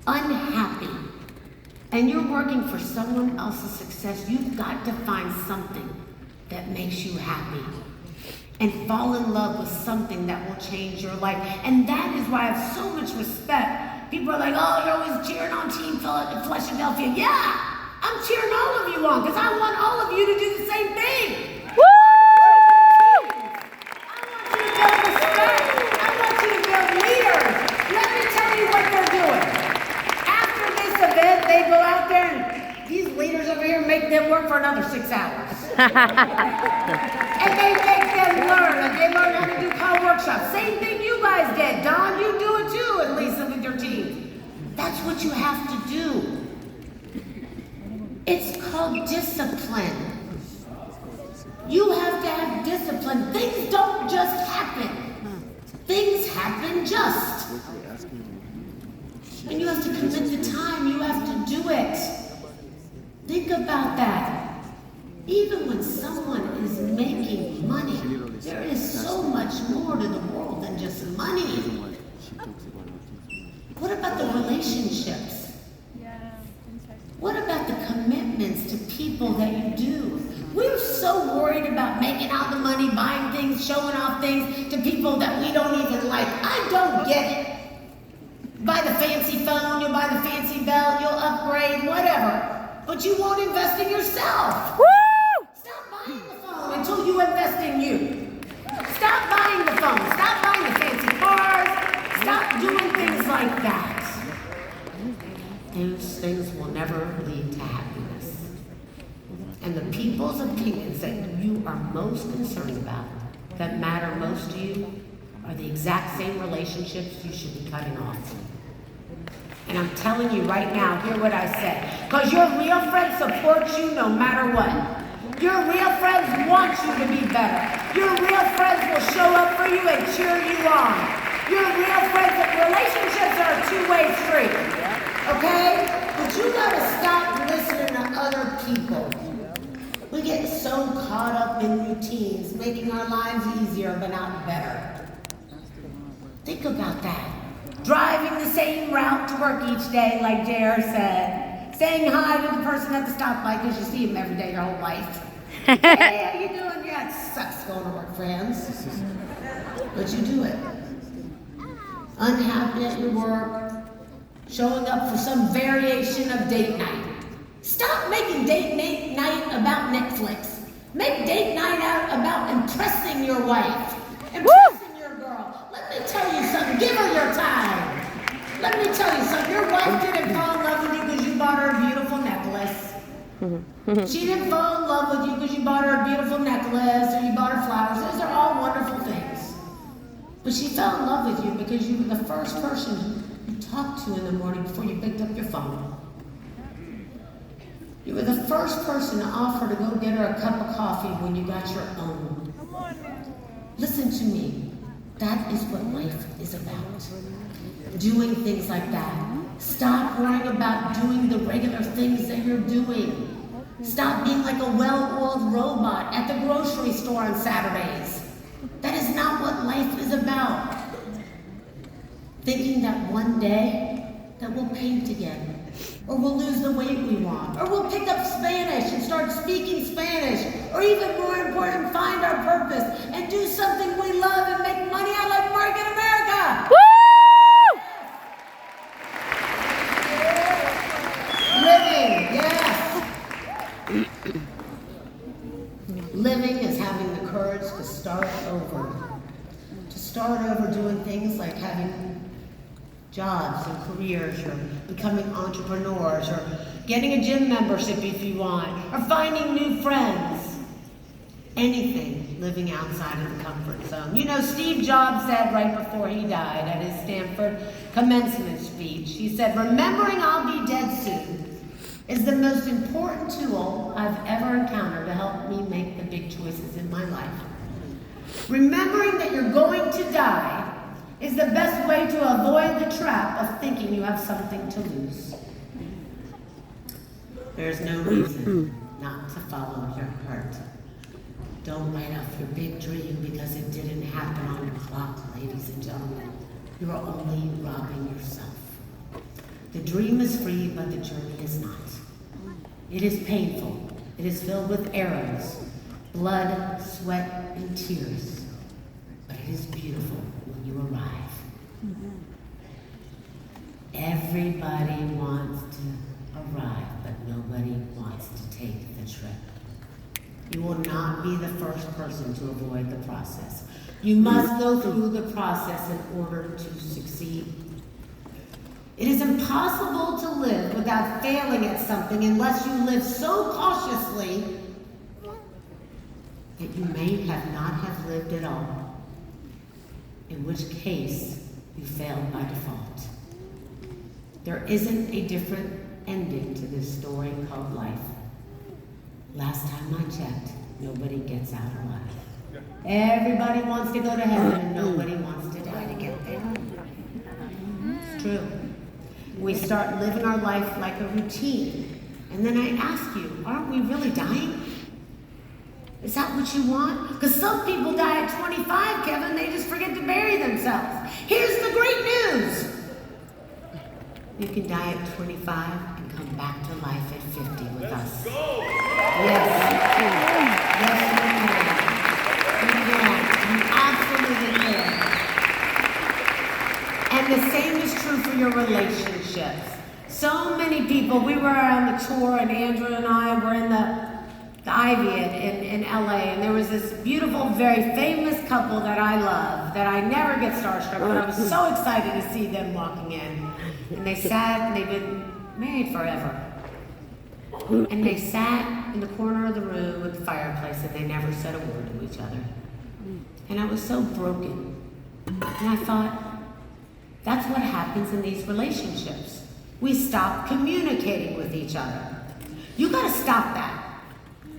unhappy and you're working for someone else's success, you've got to find something that makes you happy and fall in love with something that will change your life. And that is why I have so much respect. People are like, oh, you're always cheering on Team Philadelphia. Yeah! I'm cheering all of you on because I want all of you to do the same thing. Woo! I want you to build respect. I want you to build leaders. Let me tell you what they're doing. After this event, they go out there and these leaders over here make them work for another 6 hours. And they make them learn, and they learn how to do car workshops. Same thing you guys did. Don, you do it too, at least with your team. That's what you have to do. It's called discipline. You have to have discipline. Things don't just happen. Things happen just. And you have to commit the time. You have to do it. Think about that. Even when someone is making money, there is so much more to the world than just money. What about the relationships? What about the commitments to people that you do? We're so worried about making out the money, buying things, showing off things to people that we don't even like. I don't get it. Buy the fancy phone, you'll buy the fancy belt, you'll upgrade, whatever. But you won't invest in yourself. Woo! Stop buying the phone until you invest in you. Stop buying the phone. Stop buying the fancy cars. Stop doing things like that. Those things will never lead to happiness. And the people's opinions that you are most concerned about, that matter most to you, are the exact same relationships you should be cutting off. And I'm telling you right now, hear what I say. Because your real friends support you no matter what. Your real friends want you to be better. Your real friends will show up for you and cheer you on. Your real friends, relationships are a two-way street. Okay? But you gotta stop listening to other people. We get so caught up in routines, making our lives easier but not better. Think about that. Driving the same route to work each day, like JR said. Saying hi to the person at the stoplight because you see them every day your whole life. Hey, how you doing? Yeah, it sucks going to work, friends. But you do it. Unhappy at your work. Showing up for some variation of date night. Stop making date night about Netflix. Make date night out about impressing your wife. Impressing your girl. Let me tell you something. Give her your time. Let me tell you something. Your wife didn't fall in love with you because you bought her a beautiful necklace. She didn't fall in love with you because you bought her a beautiful necklace or you bought her flowers. Those are all wonderful things. But she fell in love with you because you were the first person you talked to in the morning before you picked up your phone. You were the first person to offer to go get her a cup of coffee when you got your own. Listen to me. That is what life is about. Doing things like that. Stop worrying about doing the regular things that you're doing. Stop being like a well-oiled robot at the grocery store on Saturdays. That is not what life is about. Thinking that one day that we'll paint again, or we'll lose the weight we want, or we'll pick up Spanish and start speaking Spanish, or even more important, find our purpose and do something we love and make money out like Mark in America. Woo! Living, yes. Living is having the courage to start over. start over doing things like having jobs and careers, or becoming entrepreneurs, or getting a gym membership if you want, or finding new friends. Anything living outside of the comfort zone. You know, Steve Jobs said right before he died at his Stanford commencement speech, he said, "Remembering I'll be dead soon is the most important tool I've ever encountered to help me make the big choices in my life. Remembering that you're going to die is the best way to avoid the trap of thinking you have something to lose." There's no reason not to follow your heart. Don't write off your big dream because it didn't happen on the clock, ladies and gentlemen. You are only robbing yourself. The dream is free, but the journey is not. It is painful. It is filled with arrows, blood, sweat, and tears. But it is beautiful when you arrive. Everybody wants to arrive, but nobody wants to take the trip. You will not be the first person to avoid the process. You must go through the process in order to succeed. It is impossible to live without failing at something unless you live so cautiously that you may not have lived at all, in which case you failed by default. There isn't a different ending to this story called life. Last time I checked, nobody gets out alive. Everybody wants to go to heaven and nobody wants to die to get there. It's true. We start living our life like a routine. And then I ask you, aren't we really dying? Is that what you want? Because some people die at 25, Kevin. They just forget to bury themselves. Here's the great news. You can die at 25 and come back to life at 50 with us. Yes, you can. You absolutely can. And the same is true for your relationships. So many people, we were on the tour, and Andrew and I were in the Ivy in LA, and there was this beautiful, very famous couple that I love, that I never get starstruck, but I was so excited to see them walking in. And they sat, and they've been married forever. And they sat in the corner of the room with the fireplace, and they never said a word to each other. And I was so broken. And I thought, that's what happens in these relationships. We stop communicating with each other. You gotta stop that.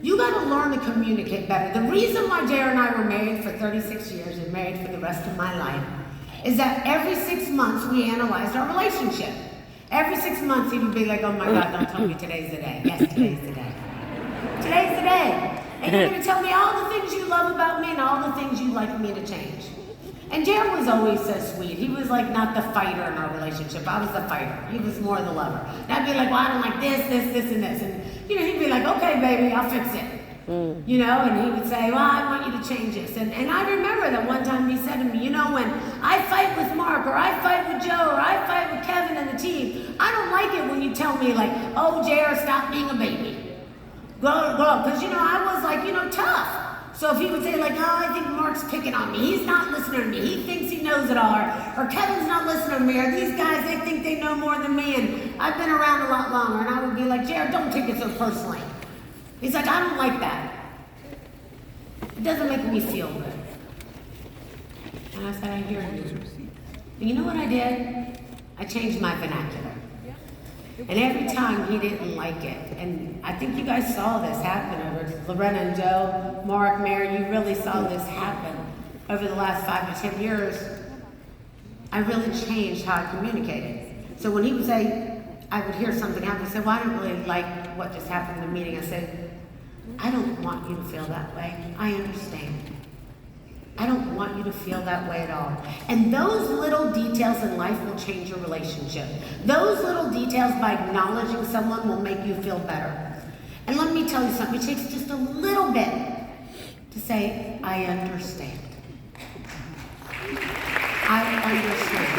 You gotta learn to communicate better. The reason why Jared and I were married for 36 years and married for the rest of my life is that every 6 months we analyzed our relationship. Every 6 months he would be like, "Oh my God, don't tell me today's the day." Yes, today's the day. Today's the day. And you're gonna tell me all the things you love about me and all the things you'd like me to change. And Jared was always so sweet. He was like not the fighter in our relationship. I was the fighter. He was more the lover. And I'd be like, "Well, I don't like this, and this." And you know, he'd be like, "Okay, baby, I'll fix it." You know, and he would say, "Well, I want you to change this." And I remember that one time he said to me, "You know, when I fight with Mark, or I fight with Joe, or I fight with Kevin and the team, I don't like it when you tell me like, 'Oh, JR, stop being a baby. Grow up.'" Because, you know, I was like, you know, tough. So if he would say like, "Oh, I think Mark's picking on me. He's not listening to me. He thinks he knows it all. Or Kevin's not listening to me. Or these guys, they think they know more than me. And I've been around a lot longer." And I would be like, "Jared, don't take it so personally." He's like, "I don't like that. It doesn't make me feel good." And I said, "I hear you." And you know what I did? I changed my vernacular. And every time he didn't like it, and I think you guys saw this happen over Lorena and Joe, Mark, Mary, you really saw this happen over the last 5 to 10 years. I really changed how I communicated. So when he would say, I would hear something happen, I said, "Well, I don't really like what just happened in the meeting." I said, "I don't want you to feel that way. I understand. I don't want you to feel that way at all." And those little details in life will change your relationship. Those little details, by acknowledging someone, will make you feel better. And let me tell you something, it takes just a little bit to say, "I understand. I understand."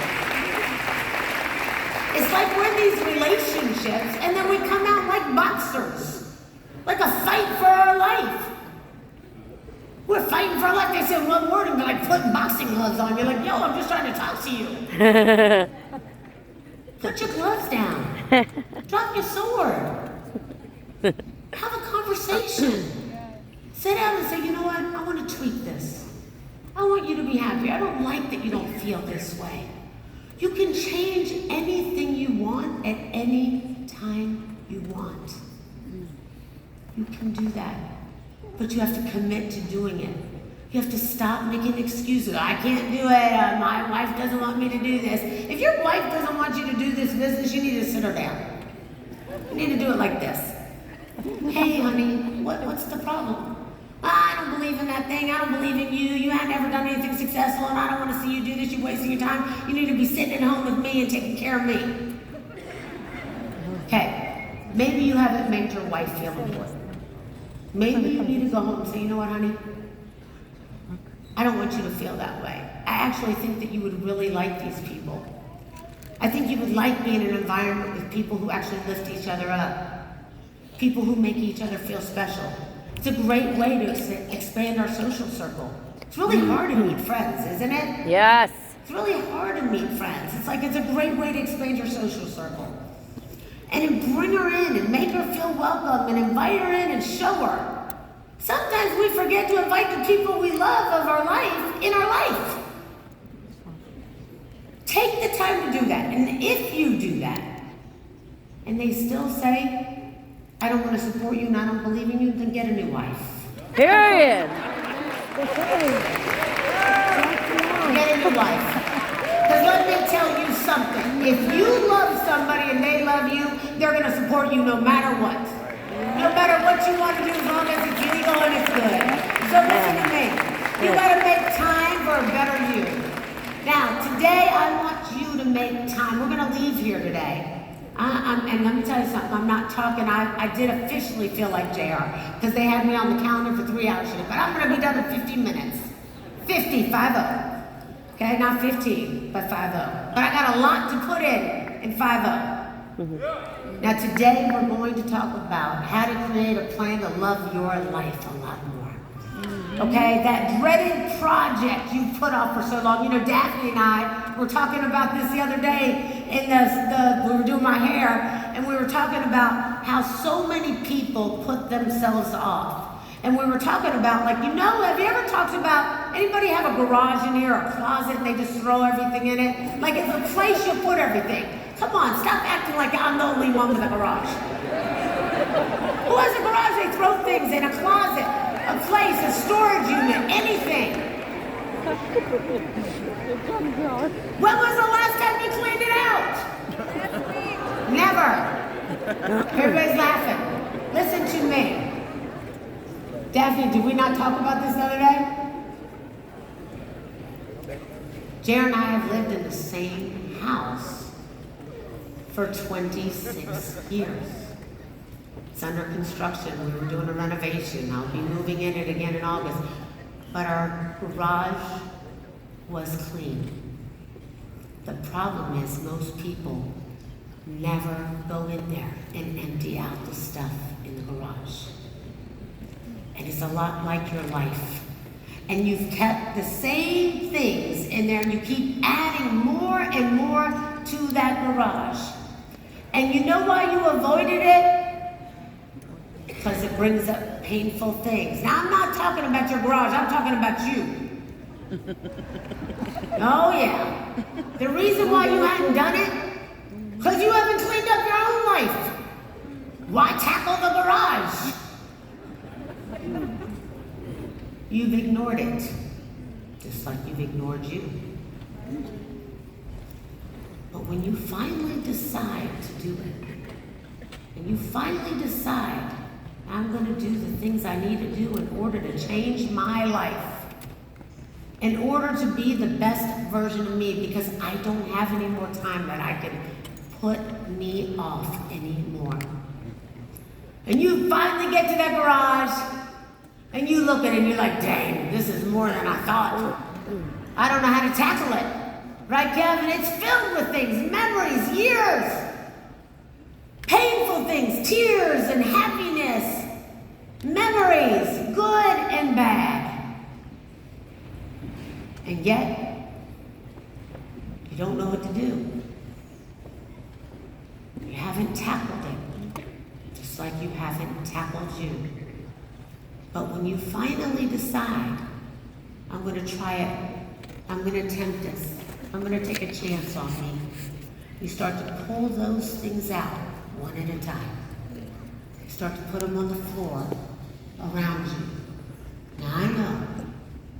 It's like we're in these relationships, and then we come out like boxers, like a fight for our life. We're fighting for our life. They say one word and they're like putting boxing gloves on. You're like, yo, I'm just trying to talk to you. Put your gloves down. Drop your sword. Have a conversation. Sit down and say, you know what? I want to tweak this. I want you to be happy. I don't like that you don't feel this way. You can change anything you want at any time you want. You can do that. But you have to commit to doing it. You have to stop making excuses. I can't do it. My wife doesn't want me to do this. If your wife doesn't want you to do this business, you need to sit her down. You need to do it like this. Hey, honey, what's the problem? I don't believe in that thing. I don't believe in you. You haven't ever done anything successful, and I don't want to see you do this. You're wasting your time. You need to be sitting at home with me and taking care of me. Okay, maybe you haven't made your wife feel important. Maybe you need to go home and say, you know what, honey? I don't want you to feel that way. I actually think that you would really like these people. I think you would like being in an environment with people who actually lift each other up. People who make each other feel special. It's a great way to expand our social circle. It's really hard to meet friends, isn't it? Yes. It's really hard to meet friends. It's a great way to expand your social circle. And bring her in and make her feel welcome and invite her in and show her. Sometimes we forget to invite the people we love of our life in our life. Take the time to do that. And if you do that, and they still say, I don't want to support you and I don't believe in you, then get a new wife. Period. Get a new wife. Because let me tell you something. If you love somebody and they love you, they're going to support you no matter what. No matter what you want to do, as long as it's legal and it's good. So listen to me. You got to make time for a better you. Now, today I want you to make time. We're going to leave here today. And let me tell you something, I'm not talking, I did officially feel like JR, because they had me on the calendar for 3 hours today, but I'm going to be done in 15 minutes. 50, 5-0. Okay, not 15, but 5-0. But I got a lot to put in 5-0. Now today we're going to talk about how to create a plan to love your life a lot more. Okay, that dreaded project you put off for so long. You know, Daphne and I were talking about this the other day we were doing my hair, and we were talking about how so many people put themselves off. And we were talking about, like, have you ever talked about, anybody have a garage in here, or a closet, and they just throw everything in it? Like, it's a place you put everything. Come on, stop acting like I'm the only one with a garage. Who has a garage? They throw things in a closet, a place, a storage unit, anything. When was the last time you cleaned it out? Never. Everybody's laughing. Listen to me. Daphne, did we not talk about this the other day? Jer and I have lived in the same house for 26 years. It's under construction. We were doing a renovation. I'll be moving in it again in August. But our garage was clean. The problem is most people never go in there and empty out the stuff in the garage. And it's a lot like your life. And you've kept the same things in there, and you keep adding more and more to that garage. And you know why you avoided it? Because it brings up painful things. Now, I'm not talking about your garage, I'm talking about you. Oh yeah. The reason why you hadn't done it, because you haven't cleaned up your own life. Why tackle the garage? You've ignored it, just like you've ignored you. But when you finally decide to do it, and you finally decide, I'm going to do the things I need to do in order to change my life, in order to be the best version of me, because I don't have any more time that I can put me off anymore. And you finally get to that garage, and you look at it and you're like, dang, this is more than I thought. I don't know how to tackle it. Right, Kevin? It's filled with things, memories, years, painful things, tears and happiness, memories, good and bad. And yet, you don't know what to do. You haven't tackled it, just like you haven't tackled you. But when you finally decide, I'm going to try it, I'm going to attempt this, I'm going to take a chance on me, you start to pull those things out one at a time. You start to put them on the floor around you. Now I know,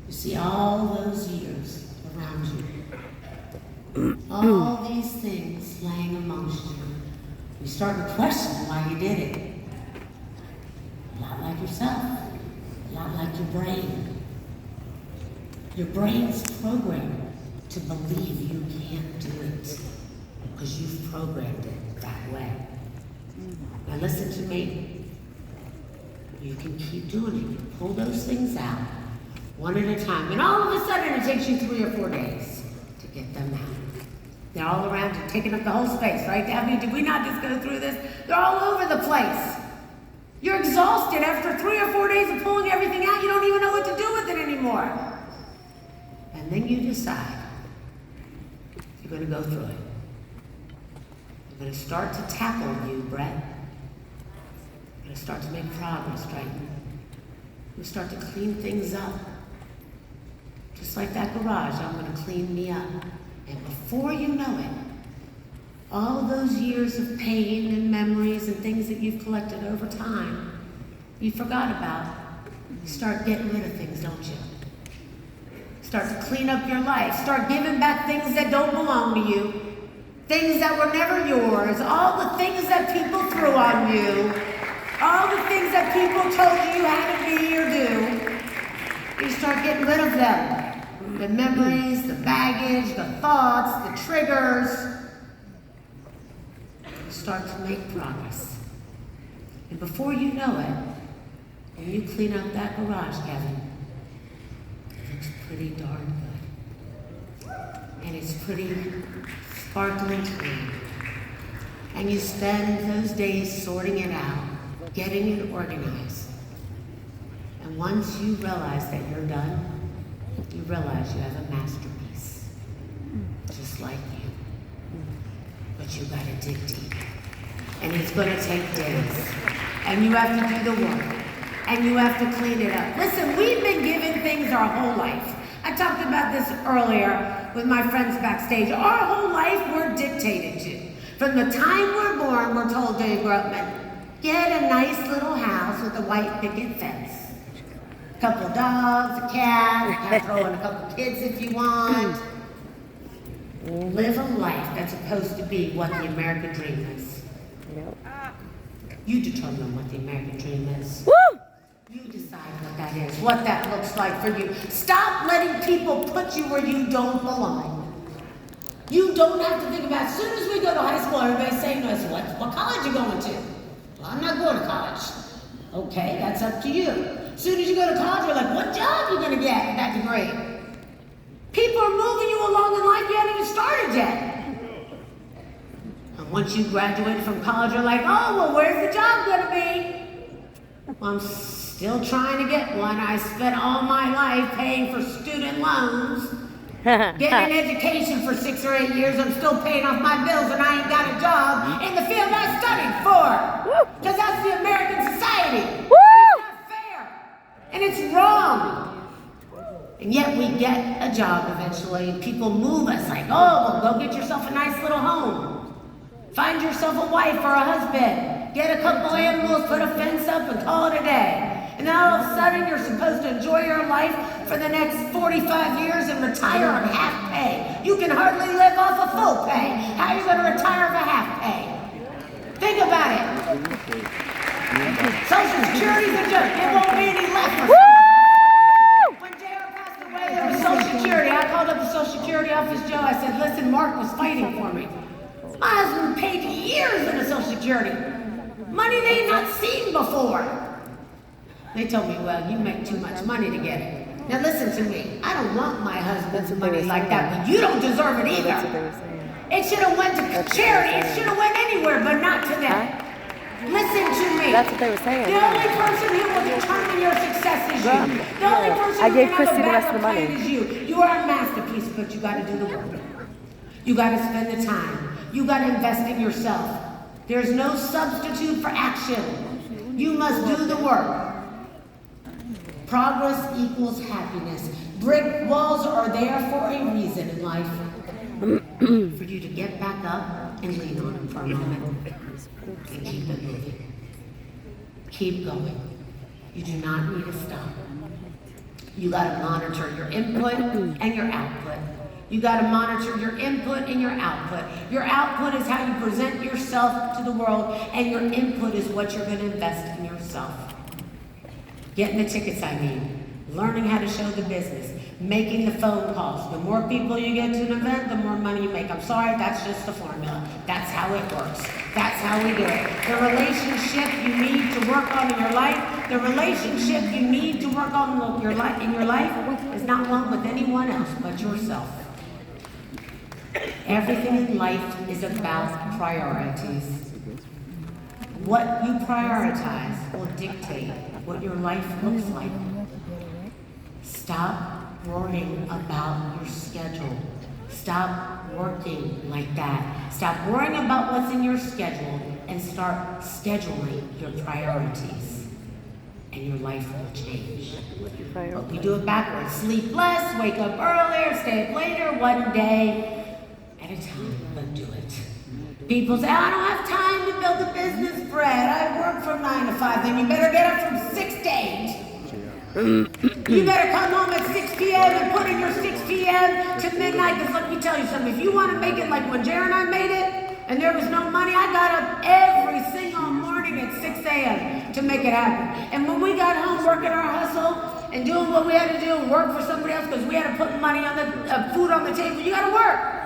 you see all those years around you. All these things laying amongst you. You start to question why you did it. A lot like yourself. A lot like your brain. Your brain's programmed to believe you can't do it because you've programmed it that way. Now listen to me. You can keep doing it. You pull those things out one at a time. And all of a sudden it takes you 3 or 4 days to get them out. They're all around you, taking up the whole space, right? I mean, did we not just go through this? They're all over the place. You're exhausted after 3 or 4 days of pulling everything out. You don't even know what to do with it anymore. And then you decide you're going to go through it. You're going to start to tackle you, Brett. You're going to start to make progress, right? You're going to start to clean things up. Just like that garage, I'm going to clean me up. And before you know it, all those years of pain and memories and things that you've collected over time, you forgot about, you start getting rid of things, don't you? Start to clean up your life. Start giving back things that don't belong to you. Things that were never yours. All the things that people threw on you. All the things that people told you you had to be or do. You start getting rid of them. The memories, the baggage, the thoughts, the triggers. You start to make progress. And before you know it, when you clean up that garage, Kevin, it looks pretty darn good. And it's pretty sparkling clean. And you spend those days sorting it out, getting it organized. And once you realize that you're done, you realize you have a masterpiece, just like you. But you gotta dig deep. And it's gonna take days. And you have to do the work. And you have to clean it up. Listen, we've been given things our whole life. I talked about this earlier with my friends backstage. Our whole life we're dictated to. From the time we're born, we're told, Dave Grutman, get a nice little house with a white picket fence. A couple of dogs, a cat, you can throw in a couple kids if you want. Live a life that's supposed to be what the American dream is. You determine what the American dream is. Woo! You decide what that is, what that looks like for you. Stop letting people put you where you don't belong. You don't have to think about, as soon as we go to high school, everybody's saying to us, what college are you going to? Well, I'm not going to college. Okay, that's up to you. As soon as you go to college, you're like, what job are you going to get with that degree? People are moving you along in life you haven't even started yet. And once you graduate from college, you're like, oh, well, where's the job going to be? Well, I'm still trying to get one. I spent all my life paying for student loans, getting an education for 6 or 8 years. I'm still paying off my bills, and I ain't got a job in the field I studied for. Because that's the American society. Woo! It's not fair. And it's wrong. And yet we get a job eventually, and people move us like, oh, well, go get yourself a nice little home. Find yourself a wife or a husband. Get a couple animals, put a fence up, and call it a day. And then all of a sudden, you're supposed to enjoy your life for the next 45 years and retire on half pay. You can hardly live off of full pay. How are you going to retire for half pay? Think about it. Social Security's a joke. There won't be any left for someone. When J.R. passed away, there was Social Security. I called up the Social Security office, Joe. I said, listen, Mark was fighting for me. My husband paid years into Social Security. Money they had not seen before. They told me, well, you make too much money to get it. Now listen to me. I don't want my husband's money like that, but you don't deserve it either. It should have went to charity. It should have went anywhere, but not to them. Listen to me. That's what they were saying. The only person who will determine your success is you. The only person I who gave can Christy have a the rest of backup the money. plan is you. You are a masterpiece, but you got to do the work. You got to spend the time. You got to invest in yourself. There's no substitute for action. You must do the work. Progress equals happiness. Brick walls are there for a reason in life. For you to get back up and lean on them for a moment. And keep it moving. Keep going. You do not need to stop. You got to monitor your input and your output. You got to monitor your input and your output. Your output is how you present yourself to the world, and your input is what you're going to invest in yourself. Getting the tickets, I mean. Learning how to show the business. Making the phone calls. The more people you get to an event, the more money you make. I'm sorry, that's just the formula. That's how it works. That's how we do it. The relationship you need to work on in your life, the relationship you need to work on in your life is not one with anyone else but yourself. Everything in life is about priorities. What you prioritize will dictate what your life looks like. Stop worrying about your schedule. Stop working like that. Stop worrying about what's in your schedule and start scheduling your priorities. And your life will change. But we do it backwards. Sleep less, wake up earlier, stay up later, one day at a time, but do it. People say, I don't have time to build a business, Brett. I work from 9 to 5. Then you better get up from 6 to 8. You better come home at 6 p.m. and put in your 6 p.m. to midnight, because let me tell you something, if you want to make it like when Jared and I made it, and there was no money, I got up every single morning at 6 a.m. to make it happen. And when we got home working our hustle and doing what we had to do and work for somebody else, because we had to put money on the food on the table, you got to work.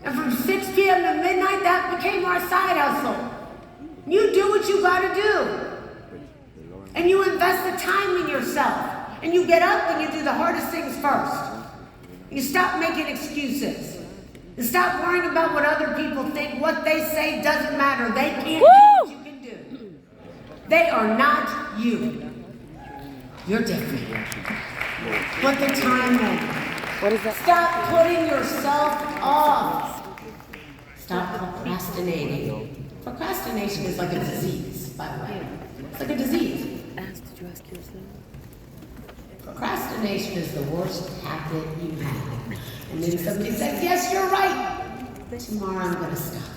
And from 6 p.m. to midnight, that became our side hustle. You do what you got to do. And you invest the time in yourself. And you get up and you do the hardest things first. You stop making excuses. And stop worrying about what other people think. What they say doesn't matter. They can't do what you can do. They are not you. You're different. Put the time in. What is that? Stop putting yourself off. Stop procrastinating. Procrastination is like a disease, by the way. It's like a disease. Did you ask yourself? Procrastination is the worst habit you have. And then somebody says, yes, you're right. Tomorrow I'm going to stop.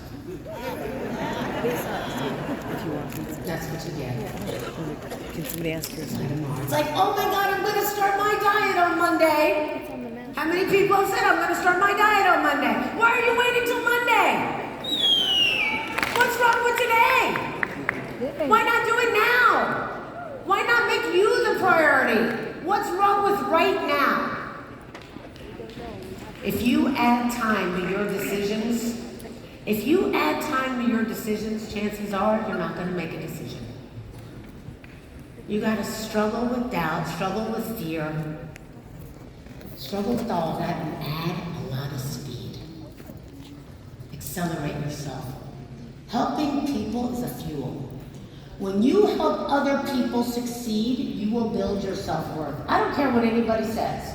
That's what you get. Can somebody ask yourself? It's like, oh my God, I'm going to start my diet on Monday. How many people have said, I'm going to start my diet on Monday? Why are you waiting till Monday? What's wrong with today? Why not do it now? Why not make you the priority? What's wrong with right now? If you add time to your decisions, chances are you're not going to make a decision. You got to struggle with doubt, struggle with fear, struggle with all that, and add a lot of speed. Accelerate yourself. Helping people is a fuel. When you help other people succeed, you will build your self-worth. I don't care what anybody says.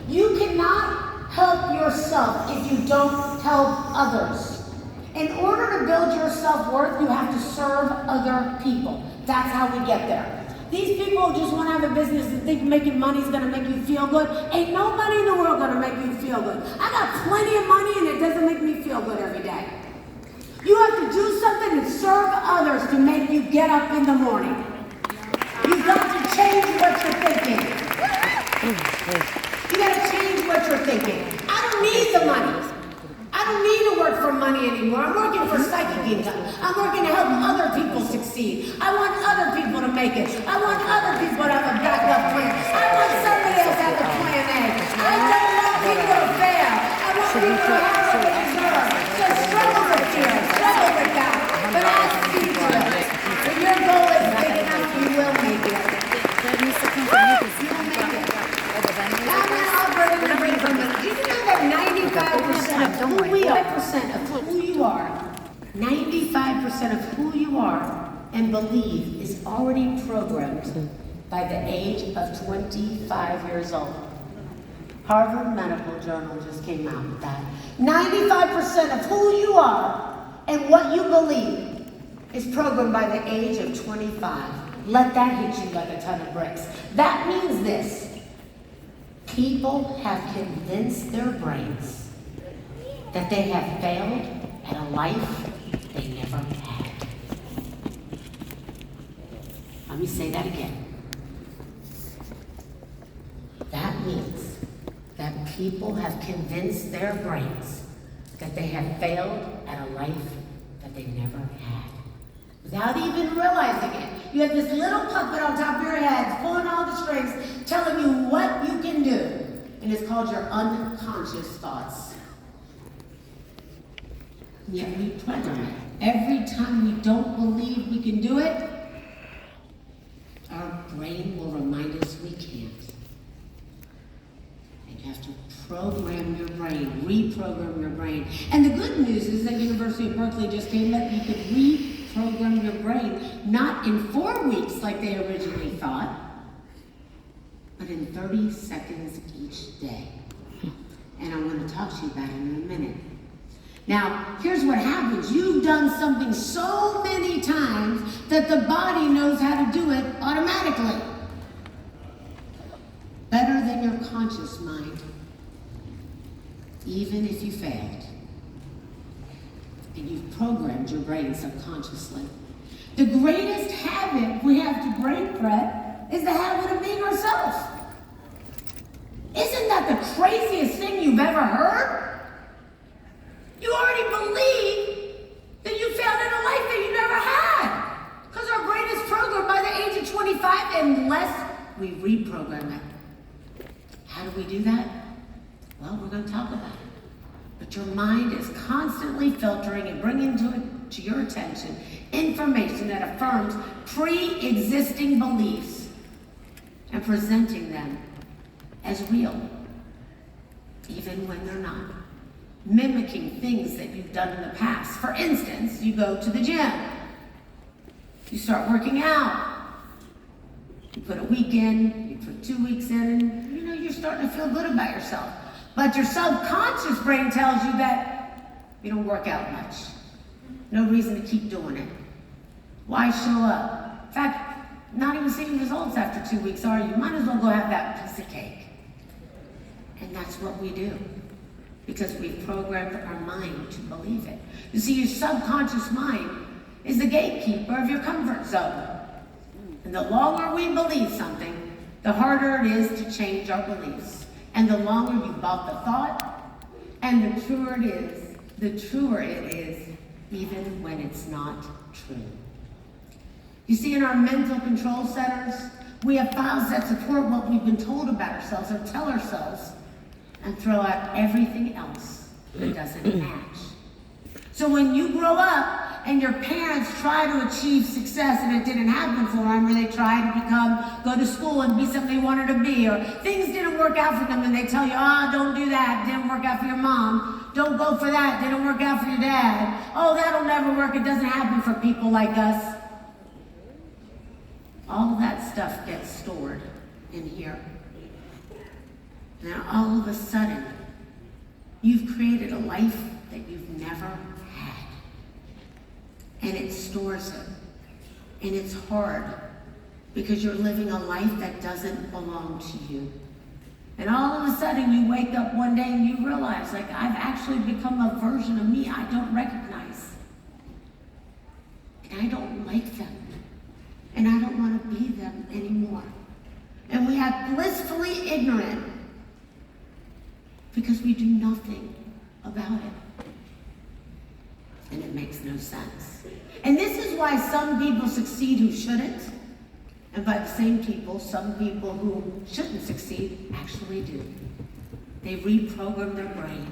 You cannot help yourself if you don't help others. In order to build your self-worth, you have to serve other people. That's how we get there. These people just want to have a business and think making money is going to make you feel good. Ain't no money in the world going to make you feel good. I got plenty of money and it doesn't make me feel good every day. You have to do something and serve others to make you get up in the morning. You've got to change what you're thinking. You got to change what you're thinking. I don't need the money. I don't need to work for money anymore. I'm working for psychic income. I'm working to help other people succeed. I want other people to make it. I want other people to have a backup plan. I want somebody else to have a plan A. I don't want people to fail. I want people to have what they deserve. So struggle with fear, struggle with doubt, but ask speed to it. When your goal is big enough, you will make it. You will make it. Now I'm going to operate in the ring for a minute. Do you know that 95% of who we are, 95% of who you are and believe is already programmed by the age of 25 years old. Harvard Medical Journal just came out with that. 95% of who you are and what you believe is programmed by the age of 25. Let that hit you like a ton of bricks. That means this. People have convinced their brains that they have failed at a life they never had. Let me say that again. That means that people have convinced their brains that they have failed at a life that they never had. Without even realizing it. You have this little puppet on top of your head, pulling all the strings, telling you what you can do. And it's called your unconscious thoughts. Yet we program it. Every time we don't believe we can do it, our brain will remind us we can't. And you have to program your brain, reprogram your brain. And the good news is that University of Berkeley just came up, you could reprogram your brain, not in 4 weeks like they originally thought, but in 30 seconds each day. And I want to talk to you about it in a minute. Now, here's what happens. You've done something so many times that the body knows how to do it automatically. Better than your conscious mind, even if you failed. And you've programmed your brain subconsciously. The greatest habit we have to break, Brett, is the habit of being ourselves. Isn't that the craziest thing you've ever heard? You already believe that you failed in a life that you never had. Because our brain is programmed by the age of 25 unless we reprogram it. How do we do that? Well, we're going to talk about it. But your mind is constantly filtering and bringing to your attention information that affirms pre-existing beliefs and presenting them as real, even when they're not. Mimicking things that you've done in the past. For instance, you go to the gym. You start working out. You put a week in, you put 2 weeks in, and you're starting to feel good about yourself. But your subconscious brain tells you that you don't work out much. No reason to keep doing it. Why show up? In fact, not even seeing results after 2 weeks, are you? Might as well go have that piece of cake. And that's what we do. Because we've programmed our mind to believe it. You see, your subconscious mind is the gatekeeper of your comfort zone. And the longer we believe something, the harder it is to change our beliefs. And the longer you bought the thought, and the truer it is, even when it's not true. You see, in our mental control centers, we have files that support what we've been told about ourselves or tell ourselves, and throw out everything else that doesn't match. So when you grow up and your parents try to achieve success and it didn't happen for them, or they try to go to school and be something they wanted to be, or things didn't work out for them and they tell you, don't do that, it didn't work out for your mom, don't go for that, it didn't work out for your dad, that'll never work, it doesn't happen for people like us. All of that stuff gets stored in here. Now, all of a sudden, you've created a life that you've never had. And it stores it. And it's hard because you're living a life that doesn't belong to you. And all of a sudden, you wake up one day and you realize, I've actually become a version of me I don't recognize. And I don't like them. And I don't want to be them anymore. And we act blissfully ignorant because we do nothing about it. And it makes no sense. And this is why some people succeed who shouldn't. And by the same people, some people who shouldn't succeed actually do. They reprogram their brain.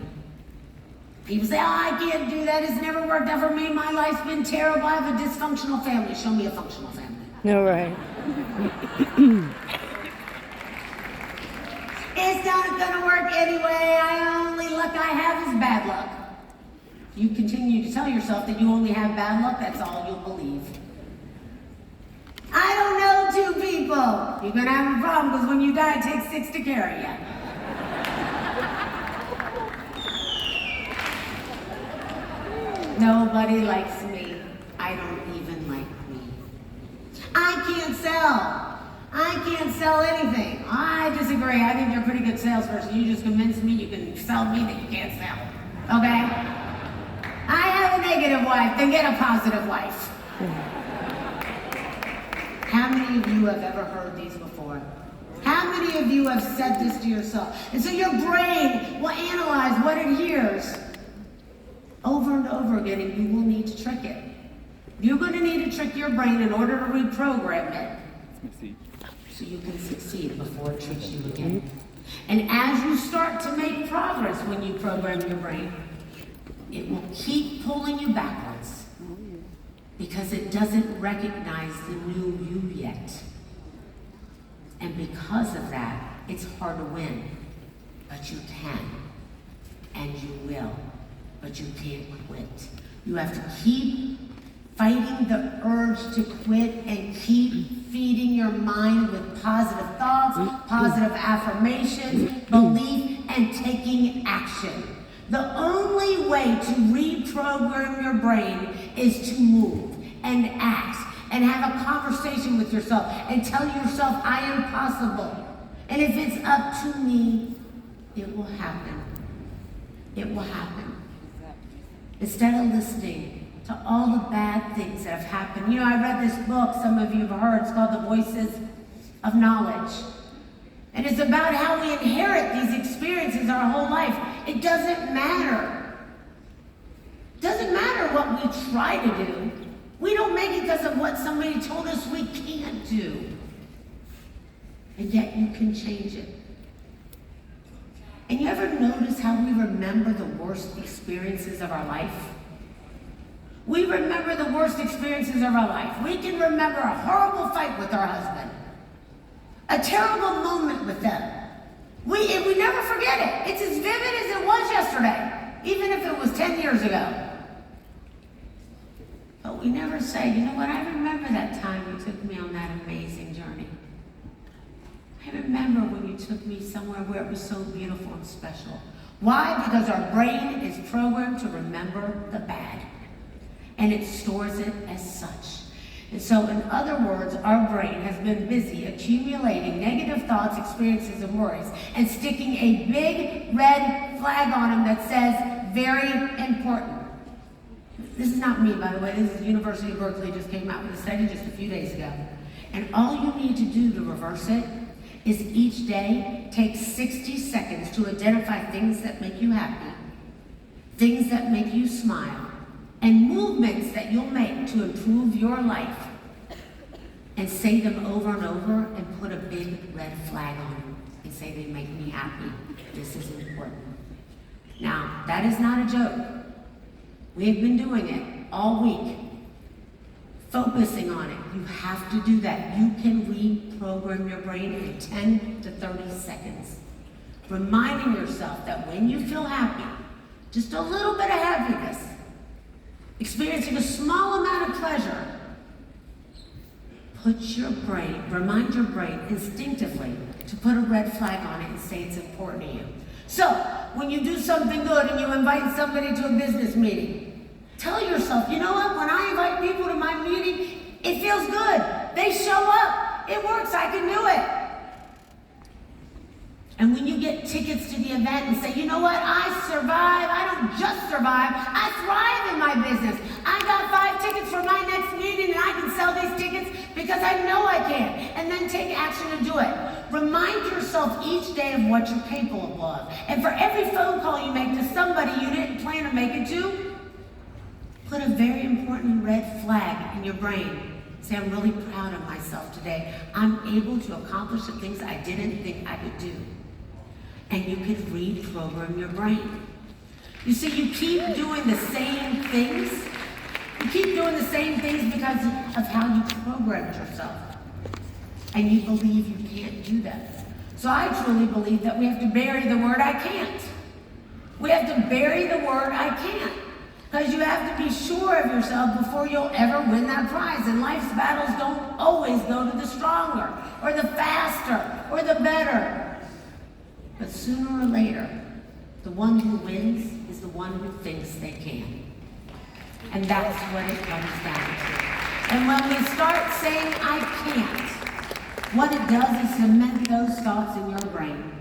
People say, I can't do that. It's never worked out for me. My life's been terrible. I have a dysfunctional family. Show me a functional family. No, right. It's not going to work anyway. Only luck I have is bad luck. You continue to tell yourself that you only have bad luck, that's all you'll believe. people, you're gonna have a problem because when you die, it takes 6 to carry you. Nobody likes me. I don't even like me. I can't sell anything. I disagree. I think you're a pretty good salesperson. You just convinced me you can sell me that you can't sell. Okay? I have a negative wife, then get a positive wife. How many of you have ever heard these before? How many of you have said this to yourself? And so your brain will analyze what it hears over and over again, and you will need to trick it. You're going to need to trick your brain in order to reprogram it so you can succeed before it tricks you again. And as you start to make progress when you program your brain, it will keep pulling you backwards because it doesn't recognize the new you yet. And because of that, it's hard to win. But you can, and you will, but you can't quit. You have to keep fighting the urge to quit and keep feeding your mind with positive thoughts, positive affirmations, belief, and taking action. The only way to reprogram your brain is to move and act and have a conversation with yourself and tell yourself, I am possible. And if it's up to me, it will happen. It will happen. Instead of listening to all the bad things that have happened. You know, I read this book, some of you have heard, it's called The Voices of Knowledge. And it's about how we inherit these experiences our whole life. It doesn't matter. It doesn't matter what we try to do. We don't make it because of what somebody told us we can't do. And yet you can change it. And you ever notice how we remember the worst experiences of our life? We remember the worst experiences of our life. We can remember a horrible fight with our husband, a terrible moment with them. We never forget it. It's as vivid as it was yesterday, even if it was 10 years ago. But we never say, you know what, I remember that time you took me on that amazing journey. I remember when you took me somewhere where it was so beautiful and special. Why? Because our brain is programmed to remember the bad. And it stores it as such. And so, in other words, our brain has been busy accumulating negative thoughts, experiences, and worries, and sticking a big red flag on them that says, very important. This is not me, by the way. This is University of Berkeley just came out with a study just a few days ago. And all you need to do to reverse it is each day take 60 seconds to identify things that make you happy, things that make you smile, and movements that you'll make to improve your life, and say them over and over and put a big red flag on them and say they make me happy. This is important. Now, that is not a joke. We have been doing it all week, focusing on it. You have to do that. You can reprogram your brain in 10 to 30 seconds. Reminding yourself that when you feel happy, just a little bit of happiness, experiencing a small amount of pleasure, remind your brain instinctively to put a red flag on it and say it's important to you. So, when you do something good and you invite somebody to a business meeting, tell yourself, you know what, when I invite people to my meeting, it feels good. They show up. It works. I can do it. And when you get tickets to the event and say, you know what, I survive. I don't just survive. I thrive in my business. I got 5 tickets for my next meeting and I can sell these tickets because I know I can. And then take action and do it. Remind yourself each day of what you're capable of. And for every phone call you make to somebody you didn't plan to make it to, put a very important red flag in your brain. Say, I'm really proud of myself today. I'm able to accomplish the things I didn't think I could do. And you can reprogram your brain. You see, you keep doing the same things. You keep doing the same things because of how you programmed yourself. And you believe you can't do that. So I truly believe that we have to bury the word I can't. We have to bury the word I can't. Because you have to be sure of yourself before you'll ever win that prize. And life's battles don't always go to the stronger, or the faster, or the better. But sooner or later, the one who wins is the one who thinks they can. And that's what it comes down to. And when we start saying, I can't, what it does is cement those thoughts in your brain.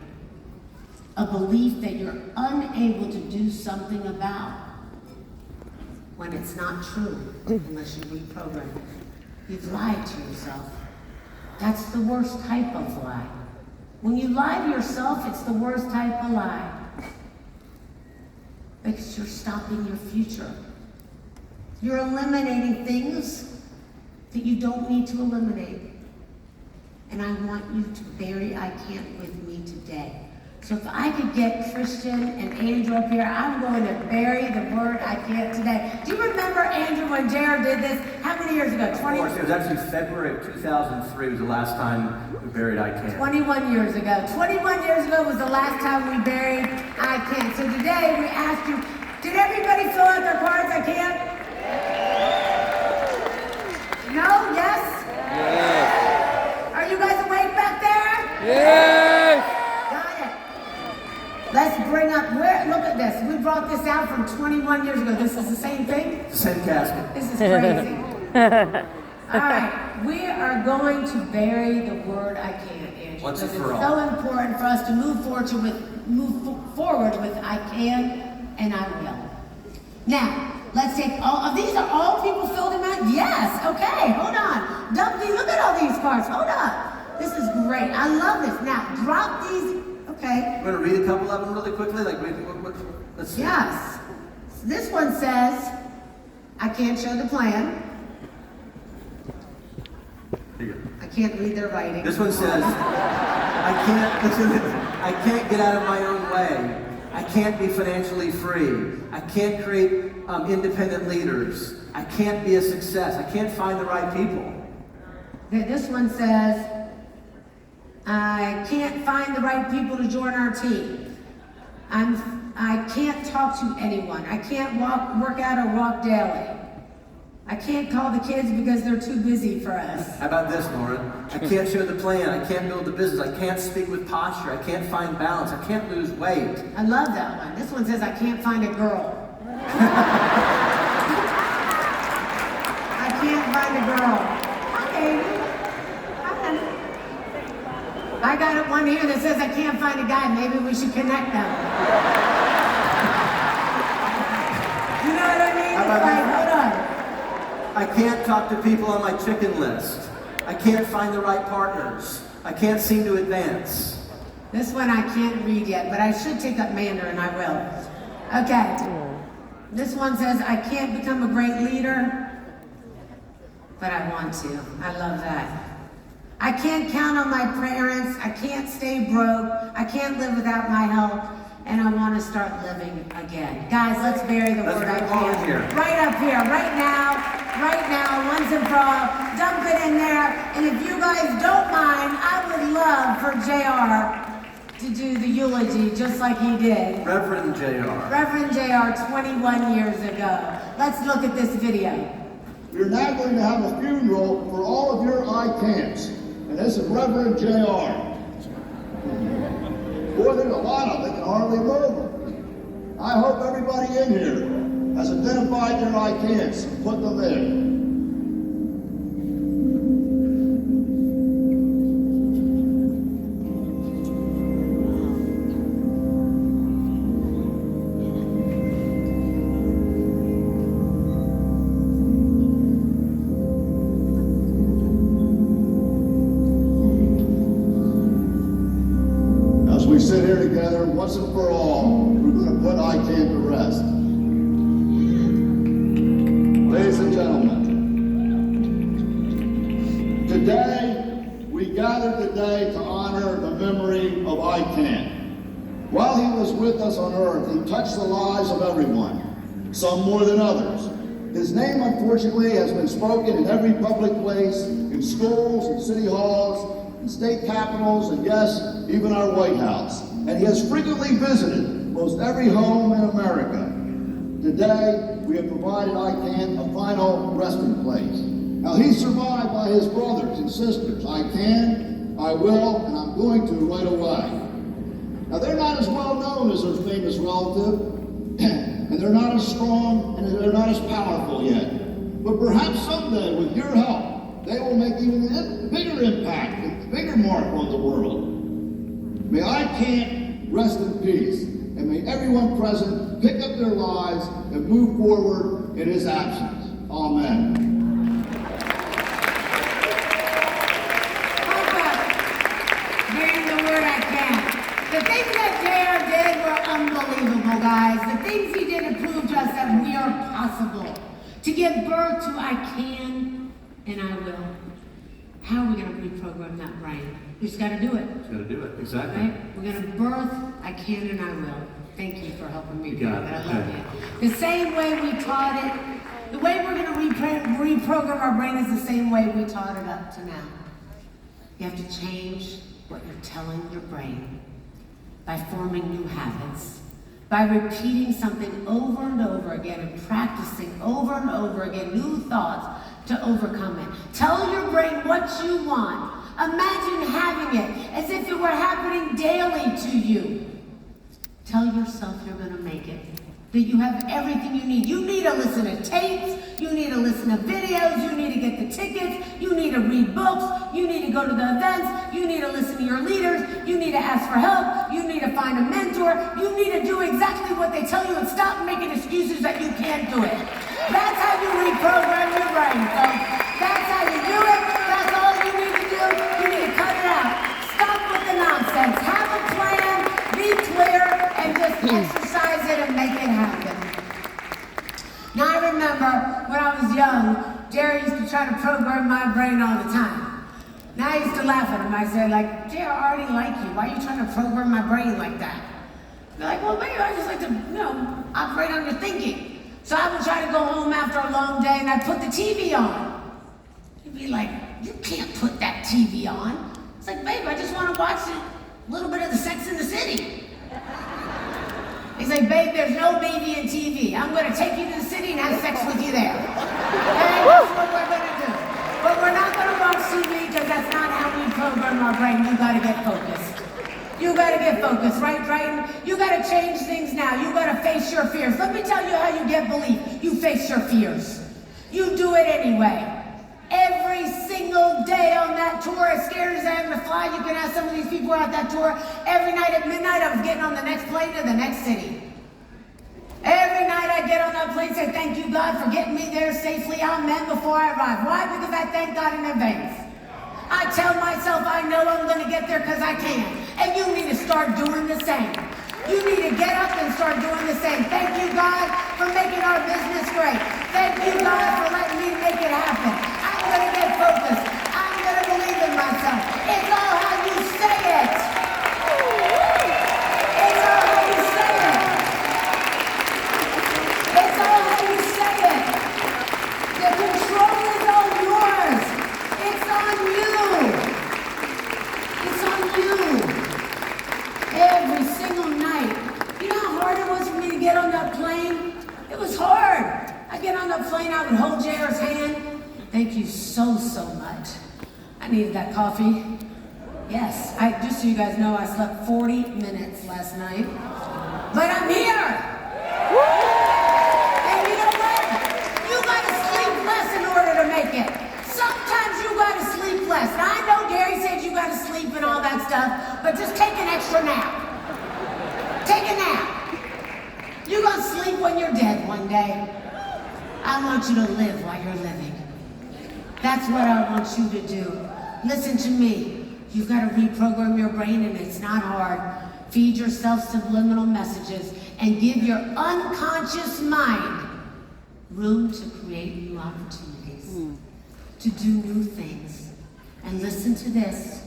A belief that you're unable to do something about, when it's not true, unless you reprogram it. You've lied to yourself. That's the worst type of lie. When you lie to yourself, it's the worst type of lie. Because you're stopping your future. You're eliminating things that you don't need to eliminate. And I want you to bury I can't with me today. So if I could get Christian and Andrew up here, I'm going to bury the word I can't today. Do you remember, Andrew, when JR did this? How many years ago? 20? Of course, it was actually February of 2003 was the last time we buried I can't. 21 years ago. 21 years ago was the last time we buried I can't. So today we asked you, did everybody fill out their cards I can't? No? Yes? Yes. Are you guys awake back there? Yes. Let's bring up, look at this. We brought this out from 21 years ago. This is the same thing? Same casket. This is crazy. All right, we are going to bury the word I can't, Andrew. Once and because for it's all. so important for us to move forward with I can and I will. Now, let's take these are all people filled in out? Yes, okay, hold on. Dumpy, look at all these cards, hold up. This is great, I love this. Now, drop these. Okay. We're going to read a couple of them really quickly. Let's see. Yes. This one says, I can't show the plan. Here you go. I can't read their writing. This one says, I can't get out of my own way. I can't be financially free. I can't create independent leaders. I can't be a success. I can't find the right people. Okay, this one says, I can't find the right people to join our team. I can't talk to anyone. I can't work out or walk daily. I can't call the kids because they're too busy for us. How about this, Lauren? I can't show the plan. I can't build the business. I can't speak with posture. I can't find balance. I can't lose weight. I love that one. This one says, I can't find a girl. I can't find a girl. Hi, Amy. I got one here that says I can't find a guy. Maybe we should connect them. You know what I mean? How about It's like, that? hold on. I can't talk to people on my chicken list. I can't find the right partners. I can't seem to advance. This one I can't read yet, but I should take up Mandarin. I will. Okay. This one says I can't become a great leader, but I want to. I love that. I can't count on my parents. I can't stay broke. I can't live without my help. And I want to start living again. Guys, let's bury the word I bring it on can't. here. Right up here, right now, once and for all. Dump it in there. And if you guys don't mind, I would love for JR to do the eulogy just like he did. Reverend JR. Reverend JR 21 years ago. Let's look at this video. We're now going to have a funeral for all of your I can'ts. And this is Reverend JR. Boy, there's a lot of them that can hardly move them. I hope everybody in here has identified their I can'ts and put them in. As we sit here together, once and for all, we're going to put I can't to rest. Ladies and gentlemen, today, we gathered today to honor the memory of I can't. While he was with us on earth, he touched the lives of everyone, some more than others. His name, unfortunately, has been spoken in every public place, in schools, in city halls, in state capitals, and yes, even our White House. And he has frequently visited most every home in America. Today, we have provided ICANN a final resting place. Now, he's survived by his brothers and sisters. I can, I will, and I'm going to right away. Now, they're not as well known as their famous relative, and they're not as strong, and they're not as powerful yet. But perhaps someday, with your help, they will make even a bigger impact, a bigger mark on the world. May ICANN rest in peace, and may everyone present pick up their lives and move forward in his absence. Amen. Hearing the word I can. The things that JR did were unbelievable, guys. The things he did to prove to us that we are possible. To give birth to I can and I will. How are we going to reprogram that brain? We just got to do it. Got to do it, exactly. Right? We're going to birth I can and I will. Thank you for helping me do got that. it. I love you. The same way we taught it, the way we're going to reprogram our brain is the same way we taught it up to now. You have to change what you're telling your brain by forming new habits, by repeating something over and over again and practicing over and over again new thoughts to overcome it. Tell your brain what you want. Imagine having it as if it were happening daily to you. Tell yourself you're going to make it, that you have everything you need. You need to listen to tapes, you need to listen to videos, you need to get the tickets, you need to read books, you need to go to the events, you need to listen to your leaders, you need to ask for help, you need to find a mentor, you need to do exactly what they tell you and stop making excuses that you can't do it. That's how you reprogram your brain, folks. That's how you do it. That's all you need to do. You need to cut it out. Stop with the nonsense. Have a plan, be clear, and just exercise it and make it happen. Now I remember when I was young, Jerry used to try to program my brain all the time. Now I used to laugh at him. I said, like, Jerry, I already like you. Why are you trying to program my brain like that? They're like, well, maybe I just like to, operate on your thinking. So I would try to go home after a long day and I'd put the TV on. He'd be like, you can't put that TV on. It's like, babe, I just want to watch a little bit of the Sex and the City. He's like, babe, there's no baby in TV. I'm going to take you to the city and have sex with you there. Okay, that's what we're going to do. But we're not going to watch TV because that's not how we program our brain. You got to get focused. You got to get focused, right? You got to change things now. You got to face your fears. Let me tell you how you get belief. You face your fears. You do it anyway. Every single day on that tour, as scared as I am to fly, you can ask some of these people out that tour, every night at midnight I was getting on the next plane to the next city. Every night I get on that plane and say, thank you, God, for getting me there safely. Amen, before I arrive. Why? Because I thank God in advance. I tell myself I know I'm going to get there because I can. And you need to start doing the same. You need to get up and start doing the same. Thank you, God, for making our business great. Thank you, God, for letting me make it happen. I'm going to get focused. I'm going to believe in myself. It's all how you say it. It's all how you say it. It's all how you say it. The control is all yours. It's on you. It's on you. Every single night. You know how hard it was for me to get on that plane? It was hard. I get on that plane, I would hold JR's hand. Thank you so much. I needed that coffee. Yes, just so you guys know, I slept 40 minutes last night. But I'm here. And you know what? You gotta sleep less in order to make it. Sometimes you gotta sleep less. Now I know Gary said you gotta sleep and all that stuff, but just take an extra nap. Take a nap. You're gonna sleep when you're dead one day. I want you to live while you're living. That's what I want you to do. Listen to me. You've got to reprogram your brain, and it's not hard. Feed yourself subliminal messages and give your unconscious mind room to create new opportunities, to do new things. And listen to this.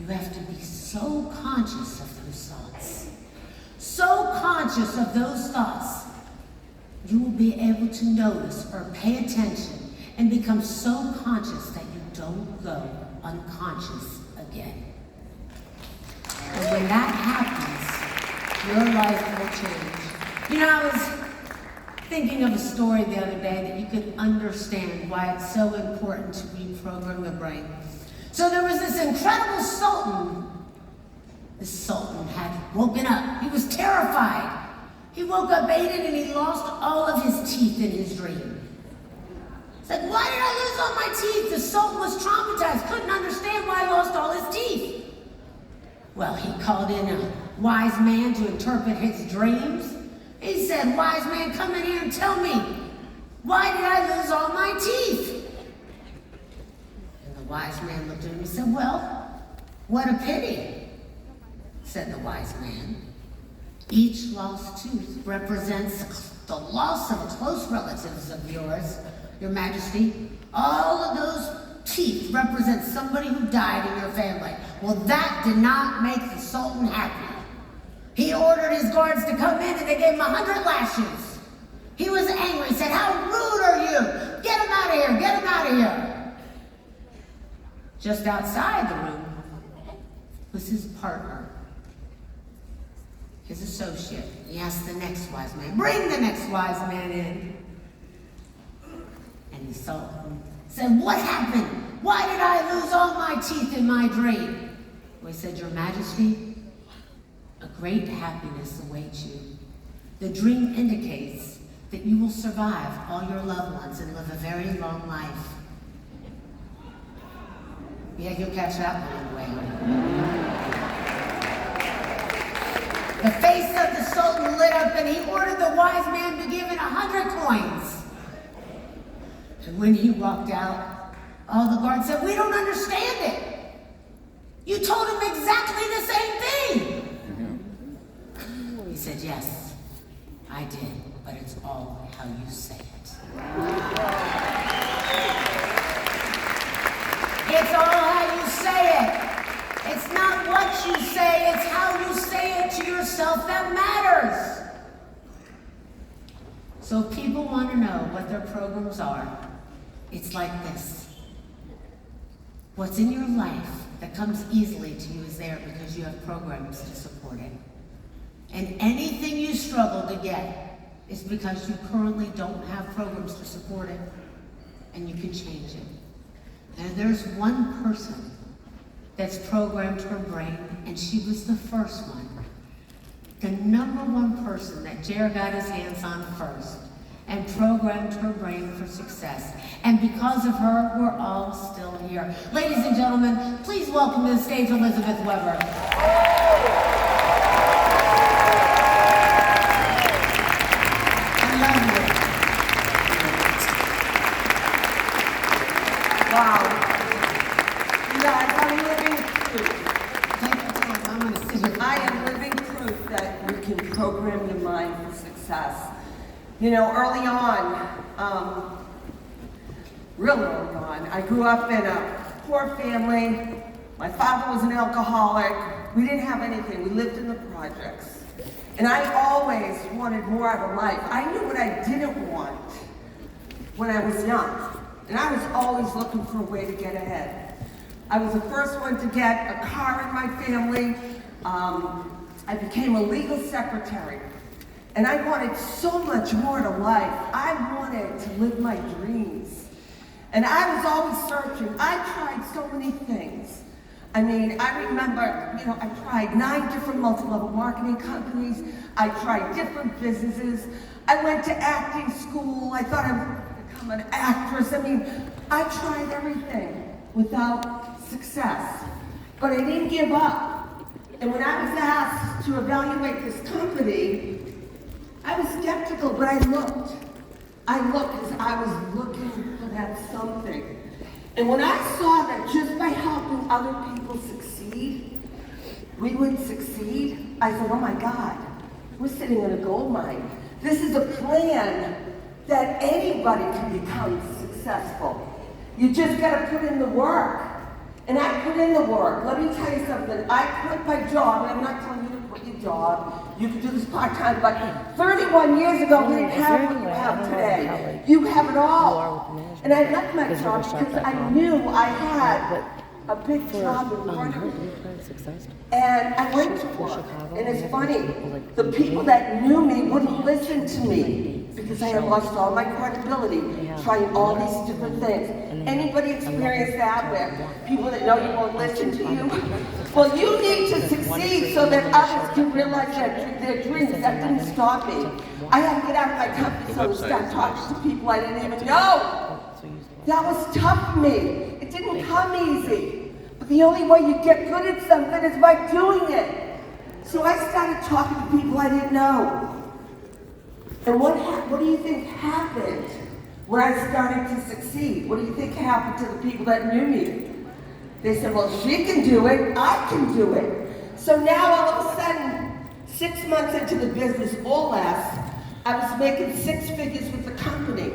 You have to be so conscious of those thoughts. So conscious of those thoughts, you will be able to notice or pay attention and become so conscious that you don't go unconscious again. And when that happens, your life will change. You know, thinking of a story the other day that you could understand why it's so important to reprogram the brain. So there was this incredible sultan. This sultan had woken up. He was terrified. He woke up, ate it, and he lost all of his teeth in his dream. He said, why did I lose all my teeth? The sultan was traumatized, couldn't understand why he lost all his teeth. Well, he called in a wise man to interpret his dreams. He said, wise man, come in here and tell me, why did I lose all my teeth? And the wise man looked at him and said, well, what a pity, said the wise man. Each lost tooth represents the loss of close relatives of yours, Your Majesty. All of those teeth represent somebody who died in your family. Well, that did not make the Sultan happy. He ordered his guards to come in and they gave him 100 lashes. He was angry. He said, how rude are you? Get him out of here, get him out of here. Just outside the room was his partner, his associate. He asked the next wise man, bring the next wise man in. And the Sultan said, what happened? Why did I lose all my teeth in my dream? Well, he said, Your Majesty, a great happiness awaits you. The dream indicates that you will survive all your loved ones and live a very long life. Yeah, you'll catch that one on the way home. The face of the Sultan lit up and he ordered the wise man to give in 100 coins. And when he walked out, all the guards said, we don't understand it. You told him exactly the same thing. He said, yes, I did, but it's all how you say it. It's all how you say it. It's not what you say, it's how you say it to yourself that matters. So if people want to know what their programs are, it's like this. What's in your life that comes easily to you is there because you have programs to support it. And anything you struggle to get is because you currently don't have programs to support it, and you can change it. And there's one person that's programmed her brain, and she was the first one. The number one person that Jared got his hands on first and programmed her brain for success. And because of her, we're all still here. Ladies and gentlemen, please welcome to the stage Elizabeth Weber. Wow. You guys, I'm living proof. I am living proof that you can program your mind for success. You know, early on, real early on, I grew up in a poor family. My father was an alcoholic. We didn't have anything. We lived in the projects. And I always wanted more out of life. I knew what I didn't want when I was young. And I was always looking for a way to get ahead. I was the first one to get a car in my family. I became a legal secretary. And I wanted so much more to life. I wanted to live my dreams. And I was always searching. I tried so many things. I mean, I remember, you know, I tried 9 different multi-level marketing companies. I tried different businesses. I went to acting school. I thought I would become an actress. I mean, I tried everything without success. But I didn't give up. And when I was asked to evaluate this company, I was skeptical, but I looked because I was looking for that something. And when I saw that just by helping other people succeed, we would succeed, I said, oh my God, we're sitting in a gold mine. This is a plan that anybody can become successful. You just gotta put in the work. And I put in the work. Let me tell you something. I quit my job, and I'm not telling you to quit your job. You can do this part-time, but 31 years ago, we didn't have what you have today. You have it all. And I left my job because I knew I had a big job in London. And I went to work. And it's funny, the people that knew me wouldn't listen to me because I had lost all my credibility trying all these different things. Anybody experience that where people that know you won't listen to you? Well, you need to succeed so that others can realize their dreams. That didn't stop me. I had to get out of my comfort zone and start talking to people I didn't even know. That was tough for me. It didn't come easy. But the only way you get good at something is by doing it. So I started talking to people I didn't know. And what do you think happened when I started to succeed? What do you think happened to the people that knew me? They said, well, she can do it, I can do it. So now all of a sudden, 6 months into the business or less, I was making 6 figures with the company.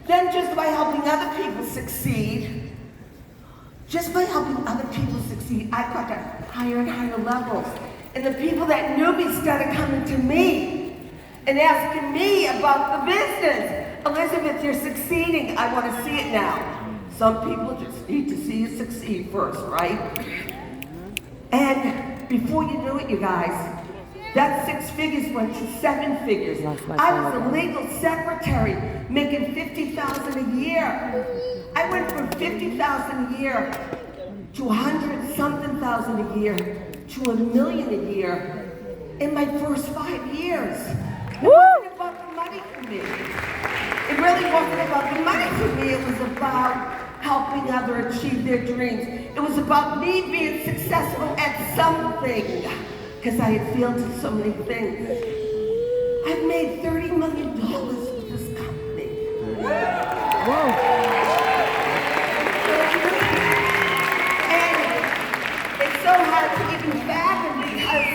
Then just by helping other people succeed, I got to higher and higher levels. And the people that knew me started coming to me and asking me about the business. Elizabeth, you're succeeding. I want to see it now. Some people just need to see you succeed first, right? And before you knew it, you guys, that 6 figures went to 7 figures. I was a legal secretary making $50,000 a year. I went from $50,000 a year to $100-something thousand a year to $1 million a year in my first 5 years. It wasn't about the money for me. It really wasn't about the money for me. It was about helping others achieve their dreams. It was about me being successful at something, because I had failed at so many things. I've made $30 million with this company. And it's so hard to even fathom because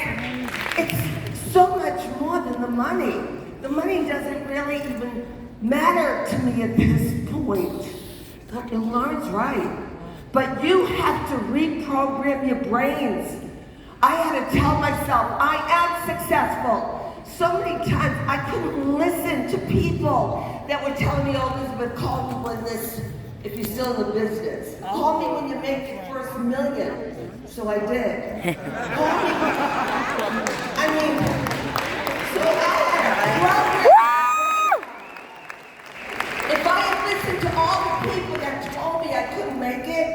it's so much more than the money. The money doesn't really even matter to me at this point. Dr. Lawrence, right. But you have to reprogram your brains. I had to tell myself, I am successful. So many times I couldn't listen to people that were telling me, oh, Elizabeth, call me when this, if you're still in the business. Call me when you make your first $1 million. So I did. Call me. I mean, so I had a program. If I had listened to all the people that told me I couldn't make it,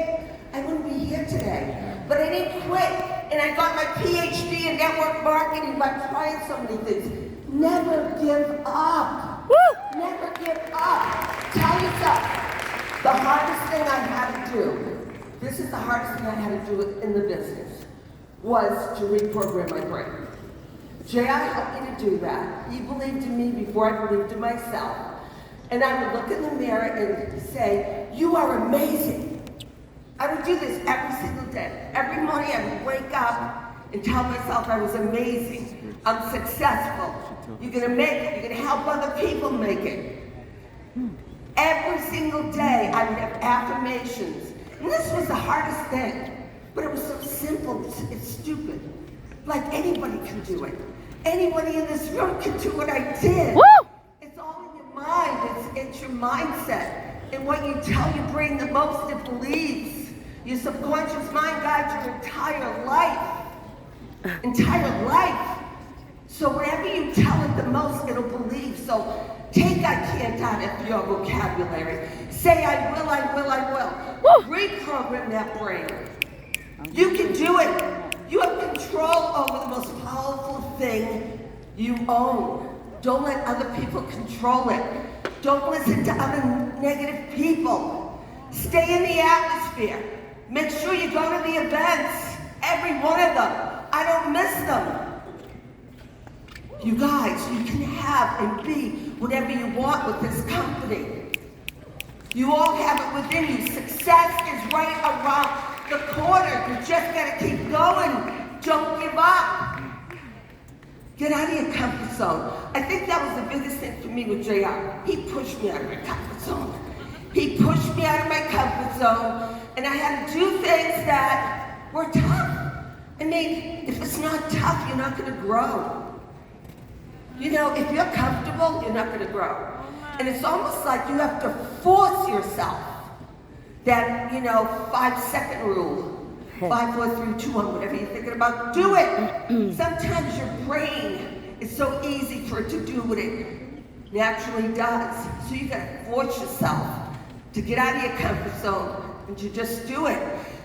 I wouldn't be here today. But I didn't quit, and I got my PhD in network marketing by trying so many things. Never give up. Never give up. Tell yourself, the hardest thing I had to do, this is the hardest thing I had to do in the business, was to reprogram my brain. JR helped me to do that. He believed in me before I believed in myself. And I would look in the mirror and say, you are amazing. I would do this every single day. Every morning I would wake up and tell myself I was amazing. I'm successful. You're gonna make it. You're gonna help other people make it. Every single day I would have affirmations. And this was the hardest thing. But it was so simple, it's stupid. Like anybody can do it. Anybody in this room can do what I did. It's all in your mind, it's your mindset. And what you tell your brain the most, it believes. Your subconscious mind guides your entire life. Entire life. So whatever you tell it the most, it'll believe. So take I can't out of your vocabulary. Say I will, I will, I will. Reprogram that brain. You can do it. You have control over the most powerful thing you own. Don't let other people control it. Don't listen to other negative people. Stay in the atmosphere. Make sure you go to the events. Every one of them. I don't miss them. You guys, you can have and be whatever you want with this company. You all have it within you. Success is right around the corner. You just gotta keep going. Don't give up. Get out of your comfort zone. I think that was the biggest thing for me with JR. He pushed me out of my comfort zone. He pushed me out of my comfort zone, and I had to do things that were tough. I mean, if it's not tough, you're not gonna grow. You know, if you're comfortable, you're not gonna grow. And it's almost like you have to force yourself. That, 5-second rule. 5, 4, 3, 2, 1, whatever you're thinking about, do it. Sometimes your brain is so easy for it to do what it naturally does. So you gotta force yourself to get out of your comfort zone and to just do it.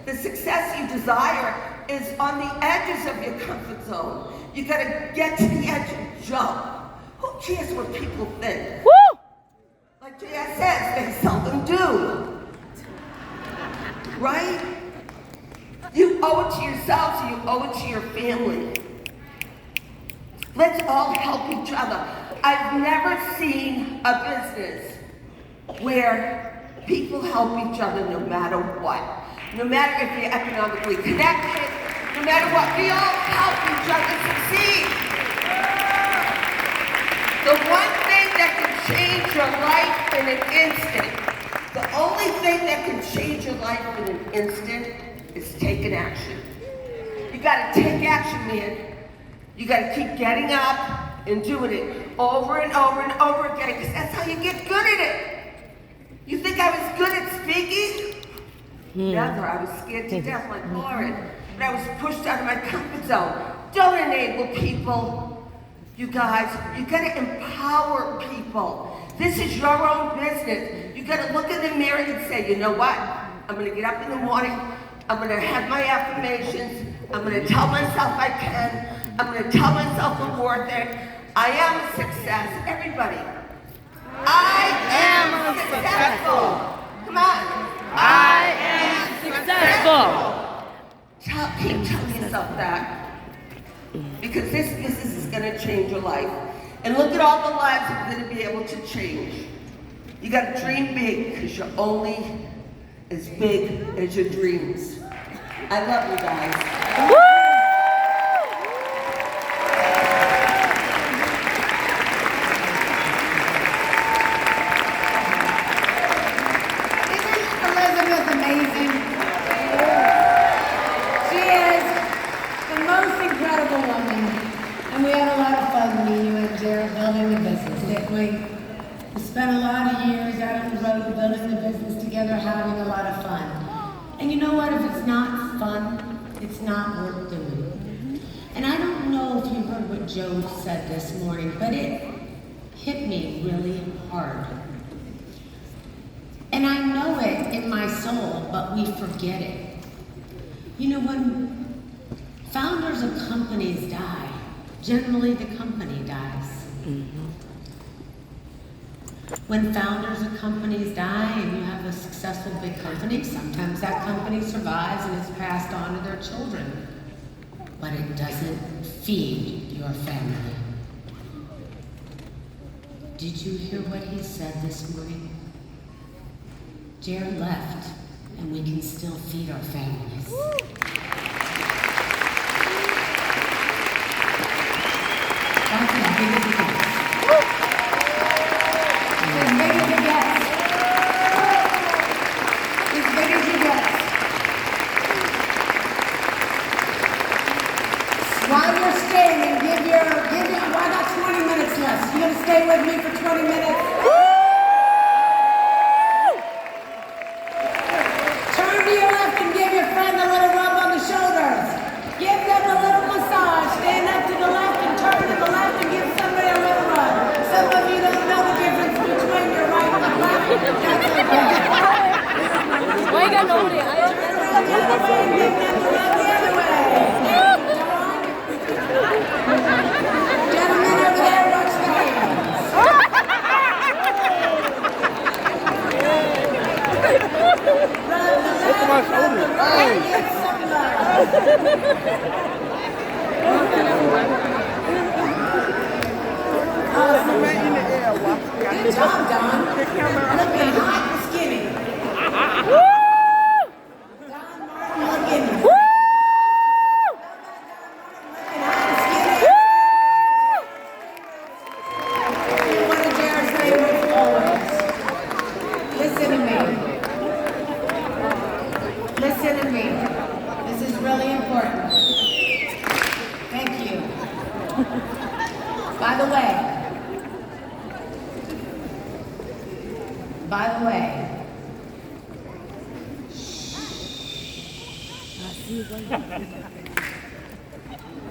The success you desire is on the edges of your comfort zone. You gotta get to the edge and jump. Who cares what people think? Woo! Like JS says, they seldom do. Right? You owe it to yourselves, you owe it to your family. Let's all help each other. I've never seen a business where people help each other no matter what. No matter if you're economically connected, no matter what, we all help each other succeed. The one thing that can change your life in an instant, the only thing that can change your life in an instant is taking action. You gotta take action, man. You gotta keep getting up and doing it over and over and over again, because that's how you get good at it. You think I was good at speaking? Never. I was scared to death like Lauren. But I was pushed out of my comfort zone. Don't enable people. You guys, you gotta empower people. This is your own business. You gotta look in the mirror and say, you know what? I'm gonna get up in the morning. I'm gonna have my affirmations. I'm gonna tell myself I can. I'm gonna tell myself I'm worth it. I am a success. Everybody. I am successful. Come on. I am successful. Keep telling yourself that. Because this business is gonna change your life. And look at all the lives you're gonna be able to change. You gotta dream big, because you're only as big as your dreams. I love you guys. Isn't Elizabeth amazing? She is the most incredible woman. And we had a lot of fun, me, you, and Jared, building the business, didn't we? We spent a lot of years out on the road building the business together, having a lot of fun. And you know what? If it's not fun, it's not worth doing. And I don't know if you heard what Joe said this morning, but it hit me really hard. And I know it in my soul, but we forget it. You know, when founders of companies die, generally the company dies. When founders of companies die and you have a successful big company, sometimes that company survives and is passed on to their children. But it doesn't feed your family. Did you hear what he said this morning? Jared left, and we can still feed our families. That's as big as it gets. As big as it gets. As big as it gets. While you're standing, give your, well, I got 20 minutes left. You gonna stay with me for 20 minutes? Turn to your left and give your friend a little rub on the shoulders. Give them a little massage. Stand up to the left and turn to the left and give somebody a little rub. Some of you don't know the difference between your right and left. That's okay. Why you got nobody? Turn around the other way and give them the rub the other way. Gentlemen over there, watch the hands. Good job, Don. Looking hot and skinny. Don Martin looking. Looking hot and skinny. One of Jared's favorites always. Listen to me. Listen to me. This is really important. Thank you. By the way,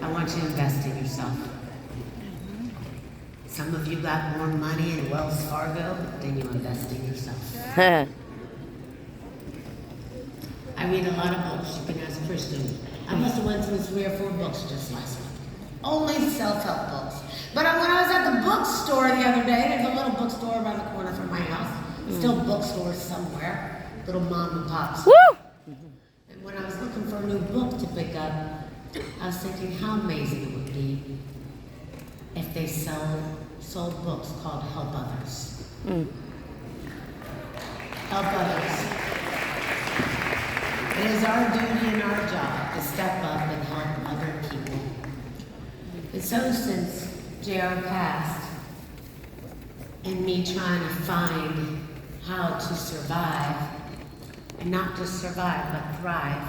I want you to invest in yourself. Some of you got more money in Wells Fargo than you invest in yourself. I read a lot of books. You can ask Kristen. I must have went through 3 or 4 books just last week. Only self-help books. But when I was at the bookstore the other day, there's a little bookstore around the corner from my house. Still bookstores somewhere. Little mom and pops. Woo! And when I was looking for a new book to pick up, I was thinking how amazing it would be if they sold books called Help Others. Help others. It is our duty and our job to step up and help other people. And so since JR passed, and me trying to find how to survive, and not just survive, but thrive,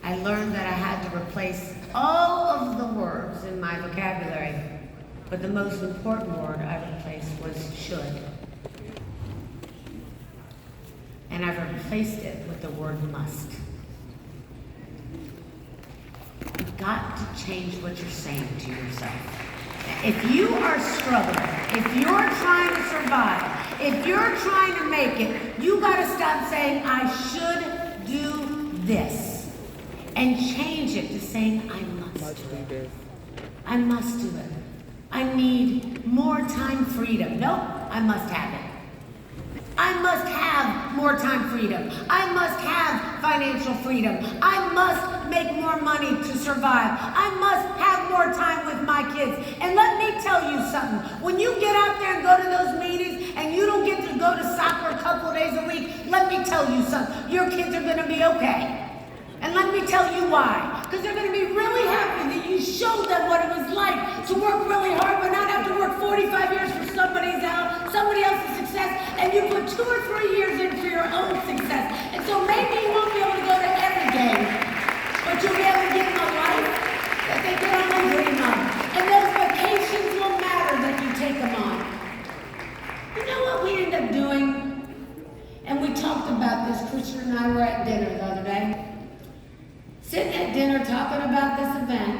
I learned that I had to replace all of the words in my vocabulary, but the most important word I replaced was should. And I've replaced it with the word must. You've got to change what you're saying to yourself. If you are struggling, if you're trying to survive, if you're trying to make it, you got to stop saying, I should do this, and change it to saying, I must do it. I must do it. I need more time freedom. Nope, I must have it. I must have more time freedom. I must have financial freedom. I must make more money to survive. I must have more time with my kids. And let me tell you something. When you get out there and go to those meetings and you don't get to go to soccer a couple of days a week, let me tell you something. Your kids are going to be okay. And let me tell you why. Because they're going to be really happy that you showed them what it was like to work really hard but not have to work 45 years for somebody else's success, and you put 2 or 3 years in for your own success. And so maybe you won't be able to go to every game, but you'll be able to give them a life that they can only dream of. And those vacations will matter that you take them on. You know what we end up doing? And we talked about this. Christian and I were at dinner the other day. Sitting at dinner talking about this event,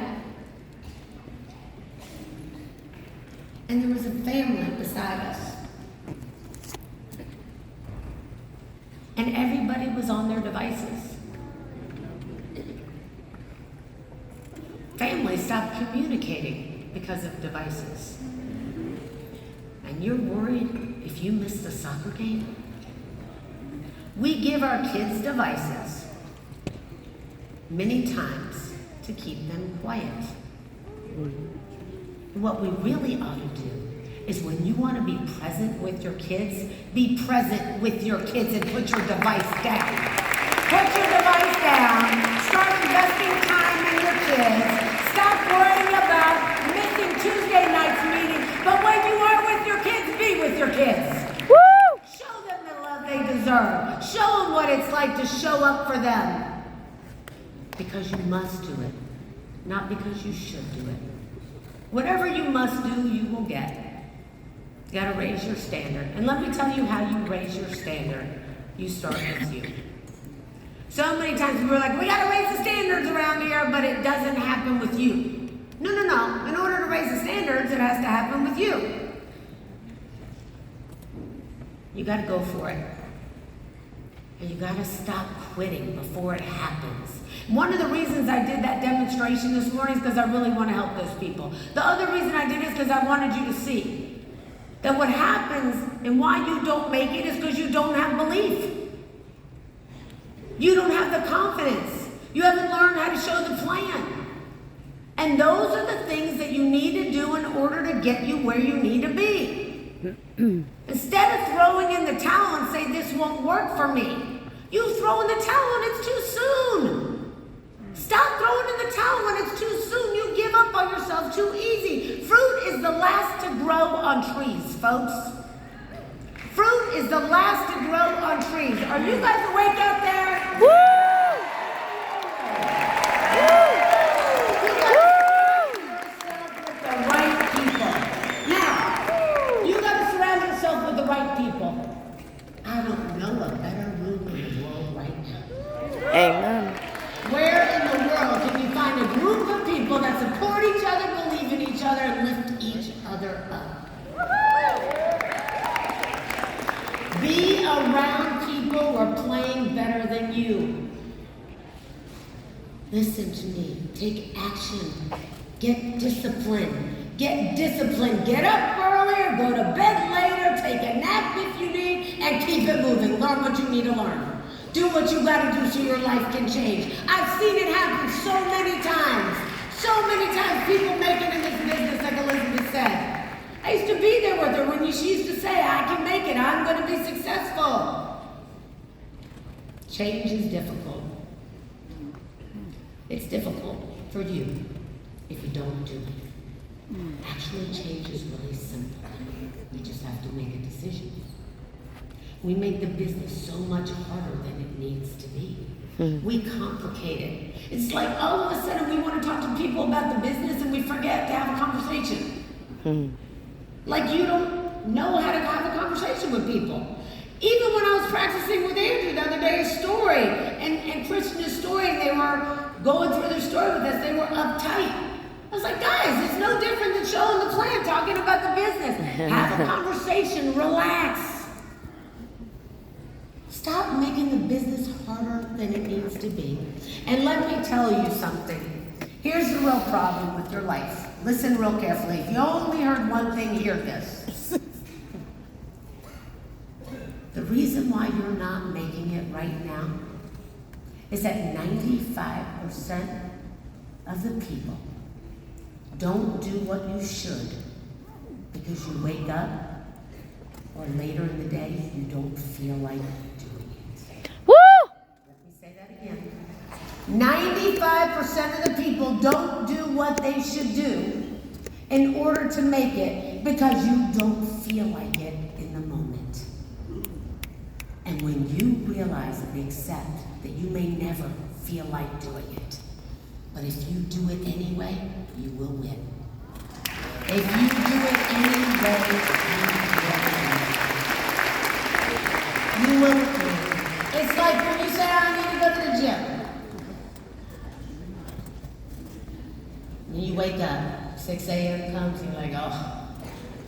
and there was a family beside us. And everybody was on their devices. Families stopped communicating because of devices. And you're worried if you miss the soccer game? We give our kids devices many times to keep them quiet. What we really ought to do is when you want to be present with your kids, be present with your kids and put your device down. Put your device down. Start investing time in your kids. Stop worrying about missing Tuesday night's meeting. But when you are with your kids, be with your kids. Woo! Show them the love they deserve. Show them what it's like to show up for them. Because you must do it, not because you should do it. Whatever you must do, you will get. You gotta raise your standard. And let me tell you how you raise your standard. You start with you. So many times people are like, we gotta raise the standards around here, but it doesn't happen with you. No. In order to raise the standards, it has to happen with you. You gotta go for it. And you gotta stop quitting before it happens. One of the reasons I did that demonstration this morning is because I really want to help those people. The other reason I did it is because I wanted you to see that what happens and why you don't make it is because you don't have belief. You don't have the confidence. You haven't learned how to show the plan. And those are the things that you need to do in order to get you where you need to be. Instead of throwing in the towel and say, this won't work for me, you throw in the towel and it's too soon. Stop throwing in the towel when it's too soon. You give up on yourself too easy. Fruit is the last to grow on trees, folks. Fruit is the last to grow on trees. Are you guys awake out there? Woo! You got to surround yourself with the right people. Now, you got to surround yourself with the right people. I don't know a better room in the world right now. Amen. Where in the world can you find a group of people that support each other, believe in each other, and lift each other up. Be around people who are playing better than you. Listen to me. Take action. Get disciplined. Get disciplined. Get up earlier, go to bed later, take a nap if you need, and keep it moving. Learn what you need to learn. Do what you gotta do so your life can change. I've seen it happen so many times. So many times people make it in this business, like Elizabeth said. I used to be there with her when she used to say, I can make it, I'm gonna be successful. Change is difficult. It's difficult for you if you don't do it. Actually, change is really simple. We just have to make a decision. We make the business so much harder than it needs to be. We complicate it. It's like all of a sudden we want to talk to people about the business and we forget to have a conversation. Like you don't know how to have a conversation with people. Even when I was practicing with Andrew the other day, a story, and Chris and his story, they were going through their story with us, they were uptight. I was like, guys, it's no different than showing the plan, talking about the business. Have a conversation, relax. Stop making the business harder than it needs to be. And let me tell you something. Here's the real problem with your life. Listen real carefully. If you only heard one thing, hear this. The reason why you're not making it right now is that 95% of the people don't do what you should because you wake up or later in the day you don't feel like doing it. Woo! Let me say that again. 95% of the people don't do what they should do in order to make it because you don't feel like it in the moment. And when you realize and accept that you may never feel like doing it, but if you do it anyway, you will win. If you do it anyway, you will win. It's like when you say, I need to go to the gym. And you wake up, 6 a.m. comes, you're like, oh,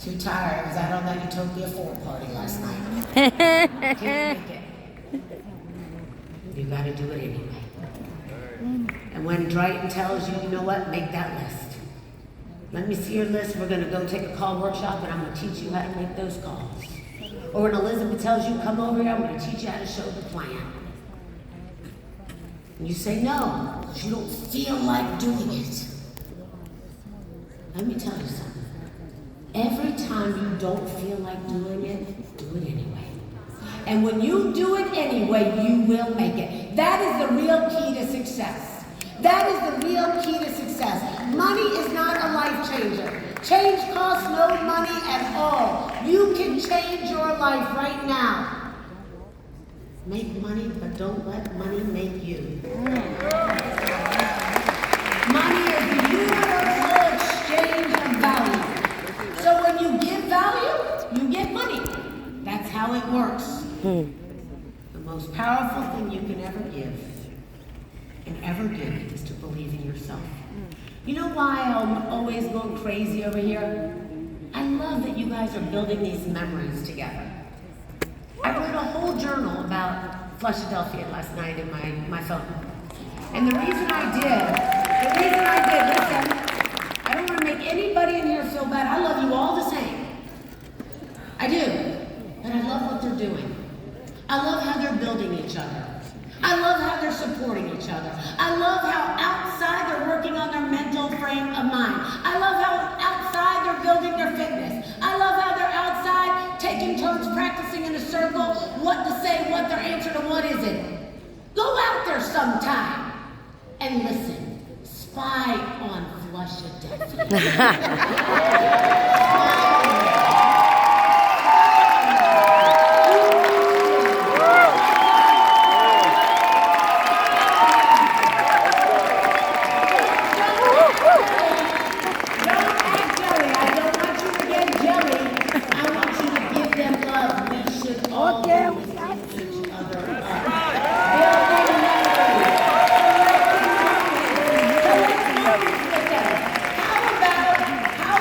too tired. I was out on that Utopia 4 party last night. Can't make it. You gotta do it anyway. And when Drayton tells you, you know what, make that list. Let me see your list. We're gonna go take a call workshop and I'm gonna teach you how to make those calls. Or when Elizabeth tells you, come over here, I'm gonna teach you how to show the plan. And you say no, because you don't feel like doing it. Let me tell you something. Every time you don't feel like doing it, do it anyway. And when you do it anyway, you will make it. That is the real key to success. That is the real key to success. Money is not a life changer. Change costs no money at all. You can change your life right now. Make money, but don't let money make you. Money is the universal exchange of value. So when you give value, you get money. That's how it works. The most powerful thing you can ever give and ever give is to believe in yourself. You know why I'm always going crazy over here? I love that you guys are building these memories together. I wrote a whole journal about Flushadelphia last night in my phone. And the reason I did, listen, I don't want to make anybody in here feel bad. I love you all the same. I do. But I love what they're doing. I love how they're building each other. I love how they're supporting each other. I love how outside they're working on their mental frame of mind. I love how outside they're building their fitness. I love how they're outside taking turns practicing in a circle what to say, what their answer to what is it. Go out there sometime and listen. Spy on Flushadelphia. How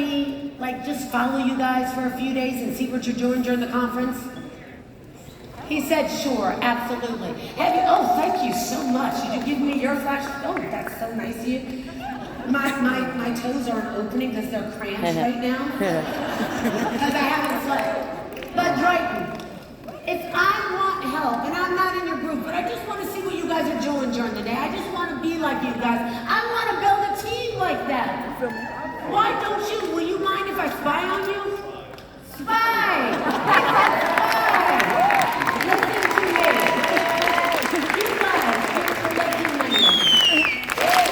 me, like, just follow you guys for a few days and see what you're doing during the conference? He said, sure, absolutely. Have you, oh, thank you so much. Did you give me your flash? Oh, that's so nice of you. My toes aren't opening because they're cramped right now. Because I haven't slept. But Drayton, if I want help, and I'm not in your group, but I just want to see what you guys are doing during the day. I just want to be like you guys. I want to build a team like that. Why don't you? Will you mind if I spy on you? Spy! Listen to me. You guys,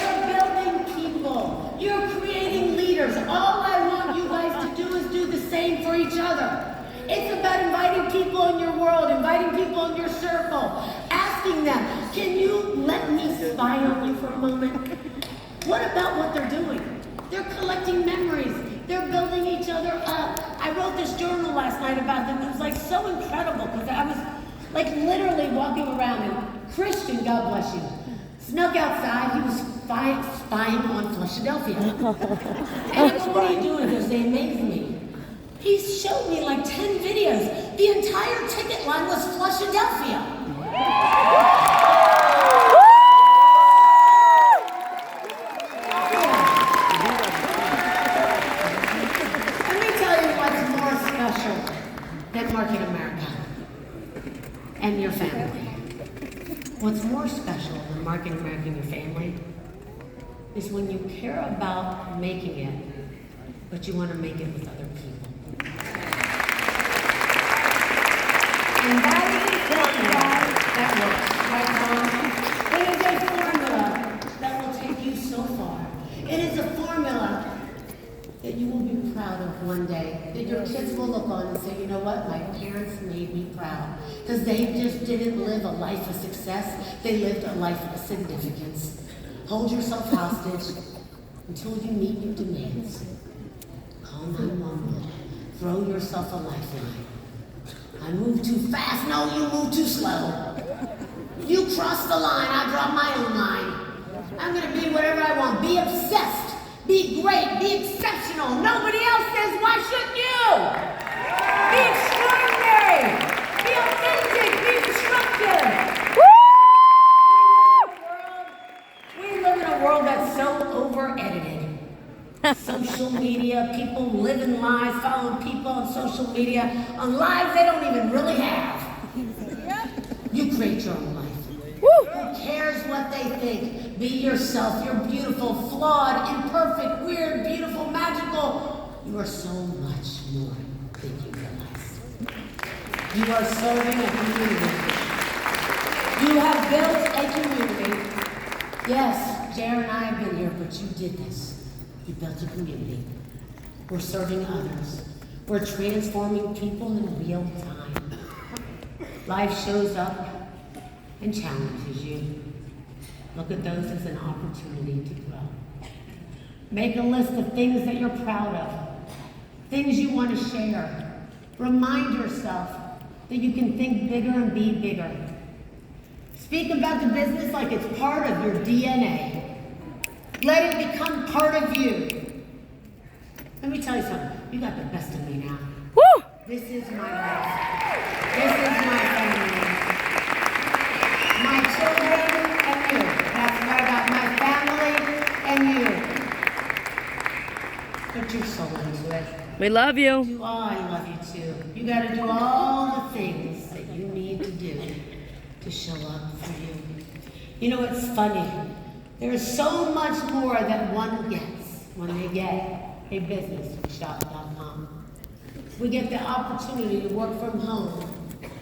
you're building people. You're creating leaders. All I want you guys to do is do the same for each other. It's about inviting people in your world, inviting people in your circle, asking them, can you let me spy on you for a moment? What about what they're doing? They're collecting memories. They're building each other up. I wrote this journal last night about them. It was like so incredible because I was like literally walking around and Christian, God bless you, snuck outside. He was spying on Philadelphia. And I go, what are you doing? Because they amazed me. He showed me like 10 videos. The entire ticket line was Philadelphia. Let me tell you what's more special than Market America and your family. What's more special than Market America and your family is when you care about making it, but you want to make it with other people. And that is a formula that works, right, Tom? It is a formula that will take you so far. It is a formula that you will be proud of one day. That your kids will look on and say, you know what, my parents made me proud. Because they just didn't live a life of success, they lived a life of significance. Hold yourself hostage until you meet your demands. Call 911. Throw yourself a lifeline. I move too fast. No, you move too slow. You cross the line. I draw my own line. I'm going to be whatever I want. Be obsessed. Be great. Be exceptional. Nobody else says, why shouldn't you? Be extraordinary. Be authentic. Be disruptive. We live in a world that's so over-edited. Social media, people living lives, following people on social media, on lives they don't even really have. You create your own life. Who cares what they think? Be yourself. You're beautiful, flawed, imperfect, weird, beautiful, magical. You are so much more than you realize. You are serving a community. You have built a community. Yes, Jared and I have been here, but you did this. You built a community. We're serving others. We're transforming people in real time. Life shows up and challenges you. Look at those as an opportunity to grow. Make a list of things that you're proud of, things you want to share. Remind yourself that you can think bigger and be bigger. Speak about the business like it's part of your DNA. Let it become part of you. Let me tell you something. You got the best of me now. Woo! This is my life. This is my family. My children and you. That's what I got. My family and you. Put your soul into it. We love you. Oh, I love you too. You got to do all the things that you need to do to show up for you. You know, it's funny. There's so much more that one gets when they get a business from shop.com. We get the opportunity to work from home,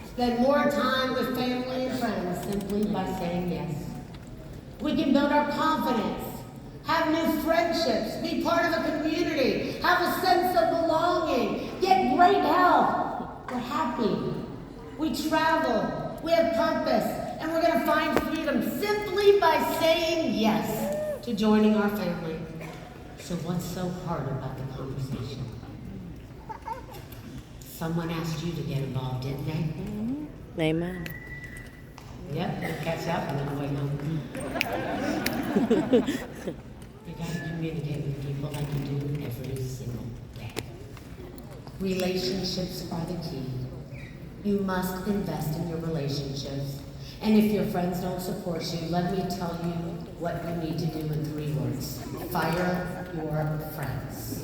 spend more time with family and friends simply by saying yes. We can build our confidence, have new friendships, be part of a community, have a sense of belonging, get great health. We're happy. We travel. We have purpose. And we're going to find freedom simply by saying yes to joining our family. So what's so hard about the conversation? Someone asked you to get involved, didn't they? Amen. Yep, we'll catch up on the way home. You got to communicate with people like you do every single Relationships are the key. You must invest in your relationships. And if your friends don't support you, let me tell you what you need to do in 3 words. Fire your friends.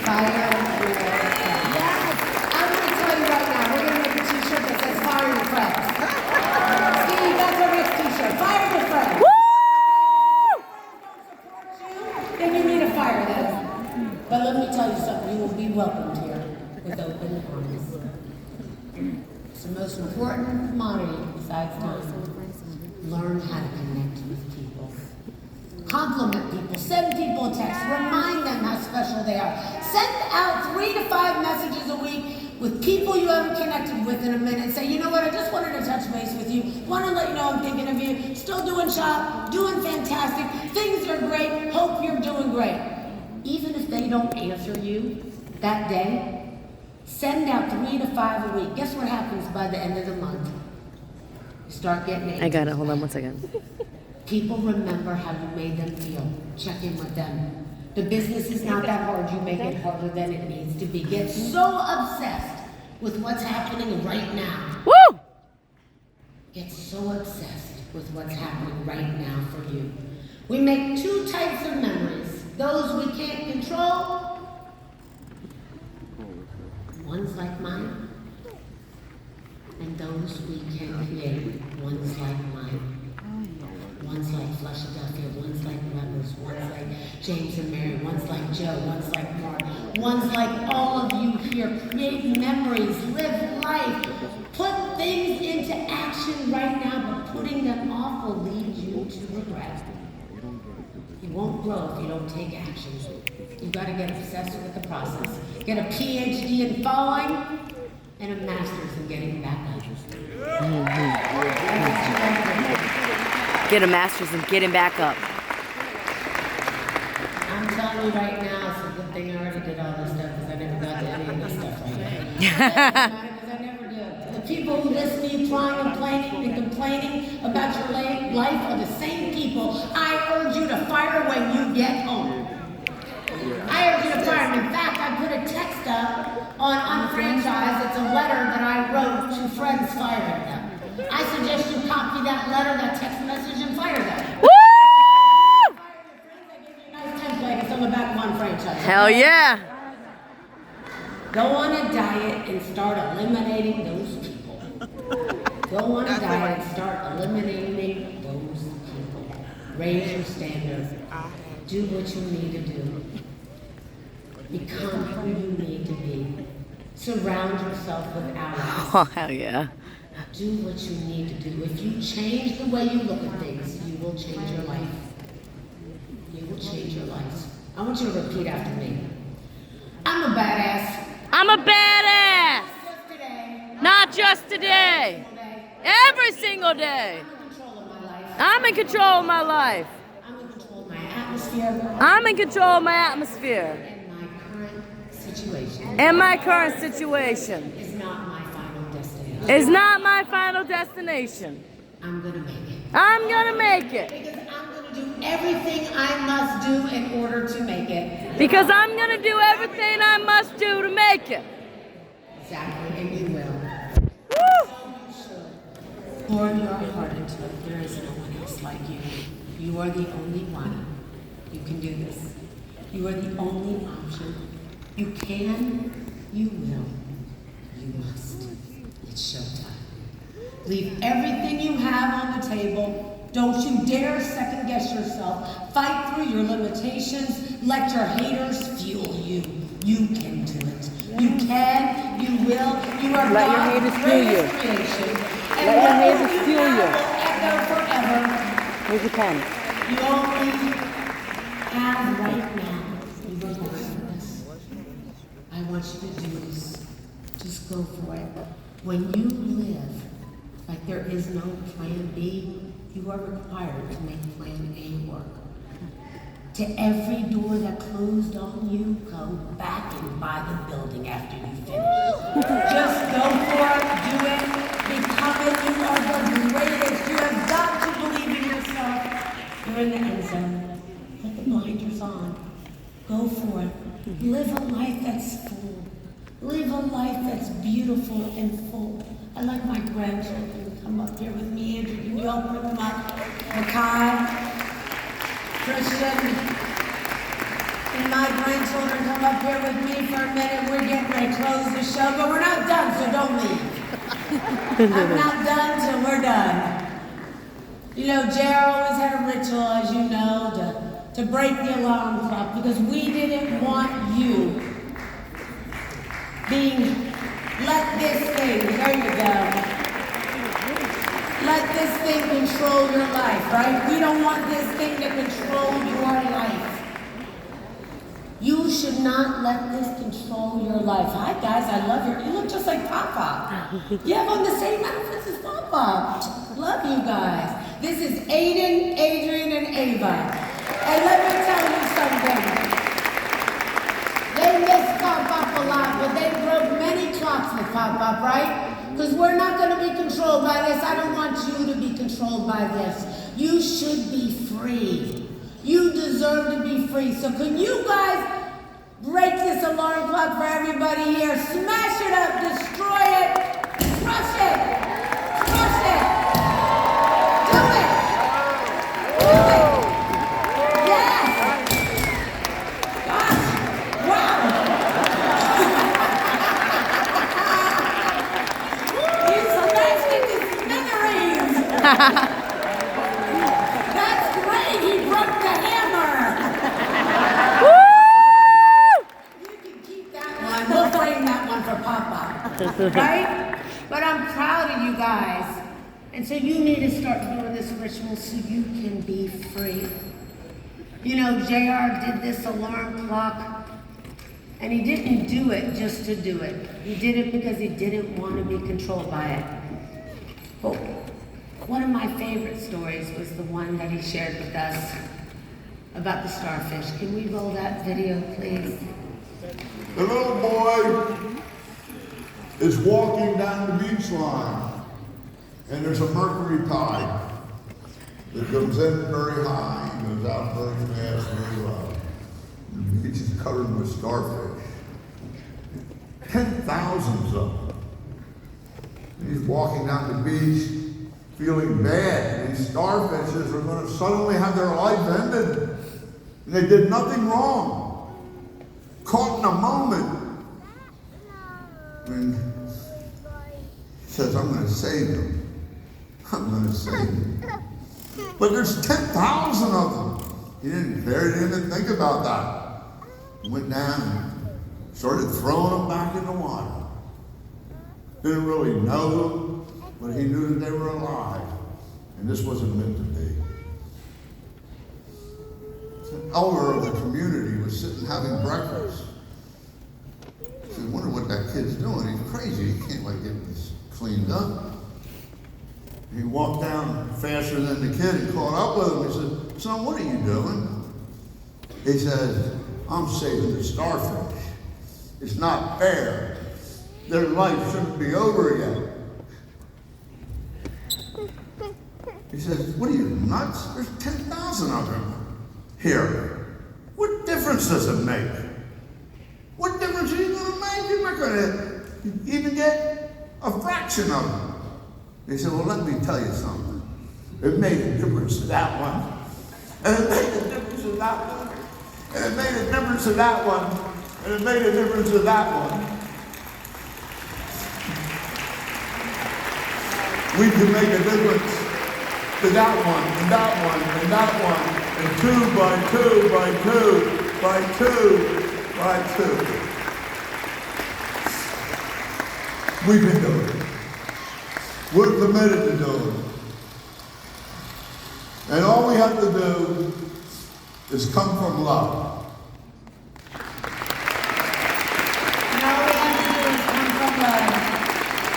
Fire your friends. Yes! I'm going to tell you right now, we're going to make a t-shirt that says fire your friends. Steve, that's our next t-shirt. Fire your friends. Woo! Then you need to fire them. But let me tell you something, you will be welcomed here with open arms. It's the most important commodity besides time. Learn how to connect with people. Compliment people, send people a text, remind them how special they are. Send out 3 to 5 messages a week with people you haven't connected with in a minute. Say, you know what, I just wanted to touch base with you. Want to let you know I'm thinking of you. Still doing shop, doing fantastic. Things are great. Hope you're doing great. Even if they don't answer you that day, send out 3 to 5 a week. Guess what happens by the end of the month? You start getting answers. I got it. Hold on 1 second. People remember how you made them feel. Check in with them. The business is not that hard. You make it harder than it needs to be. Get so obsessed with what's happening right now. Woo! Get so obsessed with what's happening right now for you. We make 2 types of memories. Those we can't control. One's like mine. And those we can create. One's like mine. One's like Philadelphia, one's like Rivers, one's like James and Mary, one's like Joe, one's like Mark, one's like all of you here. Create memories, live life, put things into action right now, but putting them off will lead you to regret. You won't grow if you don't take action. You've got to get obsessed with the process. Get a PhD in following and a master's in getting back up. Get a master's and get him back up. I'm telling you right now, it's a good thing I already did all this stuff because I never got to any of this stuff right now. Because I never did. The people who listen to you crying and complaining about your life are the same people I urge you to fire when you get home. I urge you to fire them. In fact, I put a text up on Unfranchise. It's a letter that I wrote to friends firing them. I suggest you copy that letter, that text message, and fire them. Woo! Fire your friends. I give you a nice template. It's on the back of Unfranchise. Hell yeah! Go on a diet and start eliminating those people. Go on a diet and start eliminating those people. Raise your standards. Do what you need to do. Become who you need to be. Surround yourself with allies. Oh, hell yeah. Do what you need to do. If you change the way you look at things, you will change your life. You will change your life. I want you to repeat after me. I'm a badass. I'm a badass! Just today. Not just today. Every single day. I'm in control of my life. I'm in control of my life. I'm in control of my atmosphere. I'm in control of my atmosphere. And my current situation And my current situation is not my final destination. is not my final destination. I'm gonna make it. I'm gonna make it. Because I'm gonna do everything I must do in order to make it. Because I'm gonna do everything I must do to make it. Exactly, and you will. Woo! Pour your heart into it. There is no one else like you. You are the only one. You can do this. You are the only option. You can, you will, you must. It's showtime. Leave everything you have on the table. Don't you dare second guess yourself. Fight through your limitations. Let your haters fuel you. You can do it. You can, you will. You are Let your God's haters fuel you. greatest creation. And Let your what haters you fuel have you. will echo forever. Here's your pen. You only have right now. You were born for this. I want you to do this. Just go for it. When you live like there is no plan B, you are required to make plan A work. To every door that closed on you, go back and buy the building after you finish. Just go for it, do it, become it. You are the greatest. You have got to believe in yourself. You're in the end zone. Put the blinders on. Go for it. Live a life that's full. live a life that's beautiful and full. I'd like my grandchildren to come up here with me. Andrew, can you open them up? Makai, Christian, and my grandchildren come up here with me for a minute. We're getting ready to close the show, but we're not done, so don't leave. I'm not done till we're done. You know, JR always had a ritual, as you know, to break the alarm clock because we didn't want you being, let this thing, there you go. Let this thing control your life, right? We don't want this thing to control your life. You should not let this control your life. Hi guys, I love you look just like Papa. You have on the same outfits as Papa. Love you guys. This is Aiden, Adrian, and Ava. And let me tell you something. They miss Pop Pop a lot, but they broke many clocks with Pop Pop, right? Because we're not going to be controlled by this. I don't want you to be controlled by this. You should be free. You deserve to be free. So can you guys break this alarm clock for everybody here? Smash it up, destroy it, crush it, crush it. Do it. Do it. Yes. Gosh. Wow. You smashed it to smithereens. That's great. He broke the hammer. You can keep that one. We'll frame that one for Papa. Right? But I'm proud of you guys. And so you need to start doing this ritual so you can be free. You know, JR did this alarm clock, and he didn't do it just to do it. He did it because he didn't want to be controlled by it. But one of my favorite stories was the one that he shared with us about the starfish. Can we roll that video, please? The little boy is walking down the beach line, and there's a mercury tide that comes in very high, goes out very fast, very low. The beach is covered with starfish. 10,000s of them. He's walking down the beach, feeling bad. These starfishes are going to suddenly have their life ended. And they did nothing wrong. Caught in a moment. And he says, I'm going to save them. I'm going to save them. But there's 10,000 of them. He didn't care, he didn't even think about that. He went down and started throwing them back in the water. Didn't really know them, but he knew that they were alive. And this wasn't meant to be. An elder of the community was sitting having breakfast. He said, I wonder what that kid's doing. He's crazy. He can't like get this cleaned up. He walked down faster than the kid and caught up with him. He said, son, what are you doing? He said, I'm saving the starfish. It's not fair. Their life shouldn't be over yet. He says, what are you, nuts? There's 10,000 of them here. What difference does it make? What difference are you going to make? You're not going to even get a fraction of them. He said, well, let me tell you something. It made a difference to that one. And it made a difference to that one. And it made a difference to that one. And it made a difference to that one. We can make a difference to that one, and that one, and that one, and 2 by 2 by 2 by 2 by 2. We can do it. We're committed to do it. And all we have to do is come from love. And all we have to do is come from love.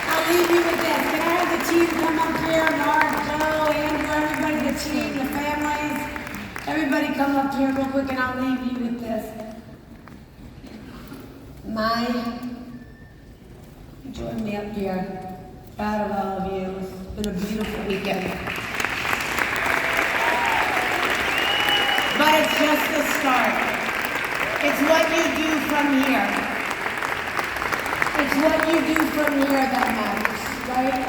I'll leave you with this. Can I have the team come up here? Mark, Joe, Andrew, everybody, the team, the families. Everybody come up here real quick and I'll leave you with this. Join me up here. Proud of all of you. It's been a beautiful weekend. But it's just the start. It's what you do from here. It's what you do from here that matters, right?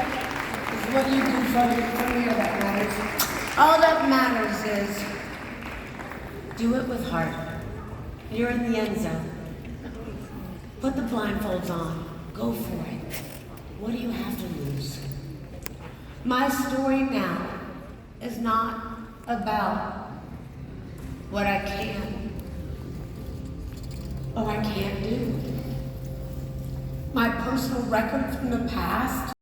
It's what you do from here that matters. All that matters is do it with heart. You're in the end zone. Put the blindfolds on. Go for it. What do you have to lose? My story now is not about what I can or I can't do. My personal record from the past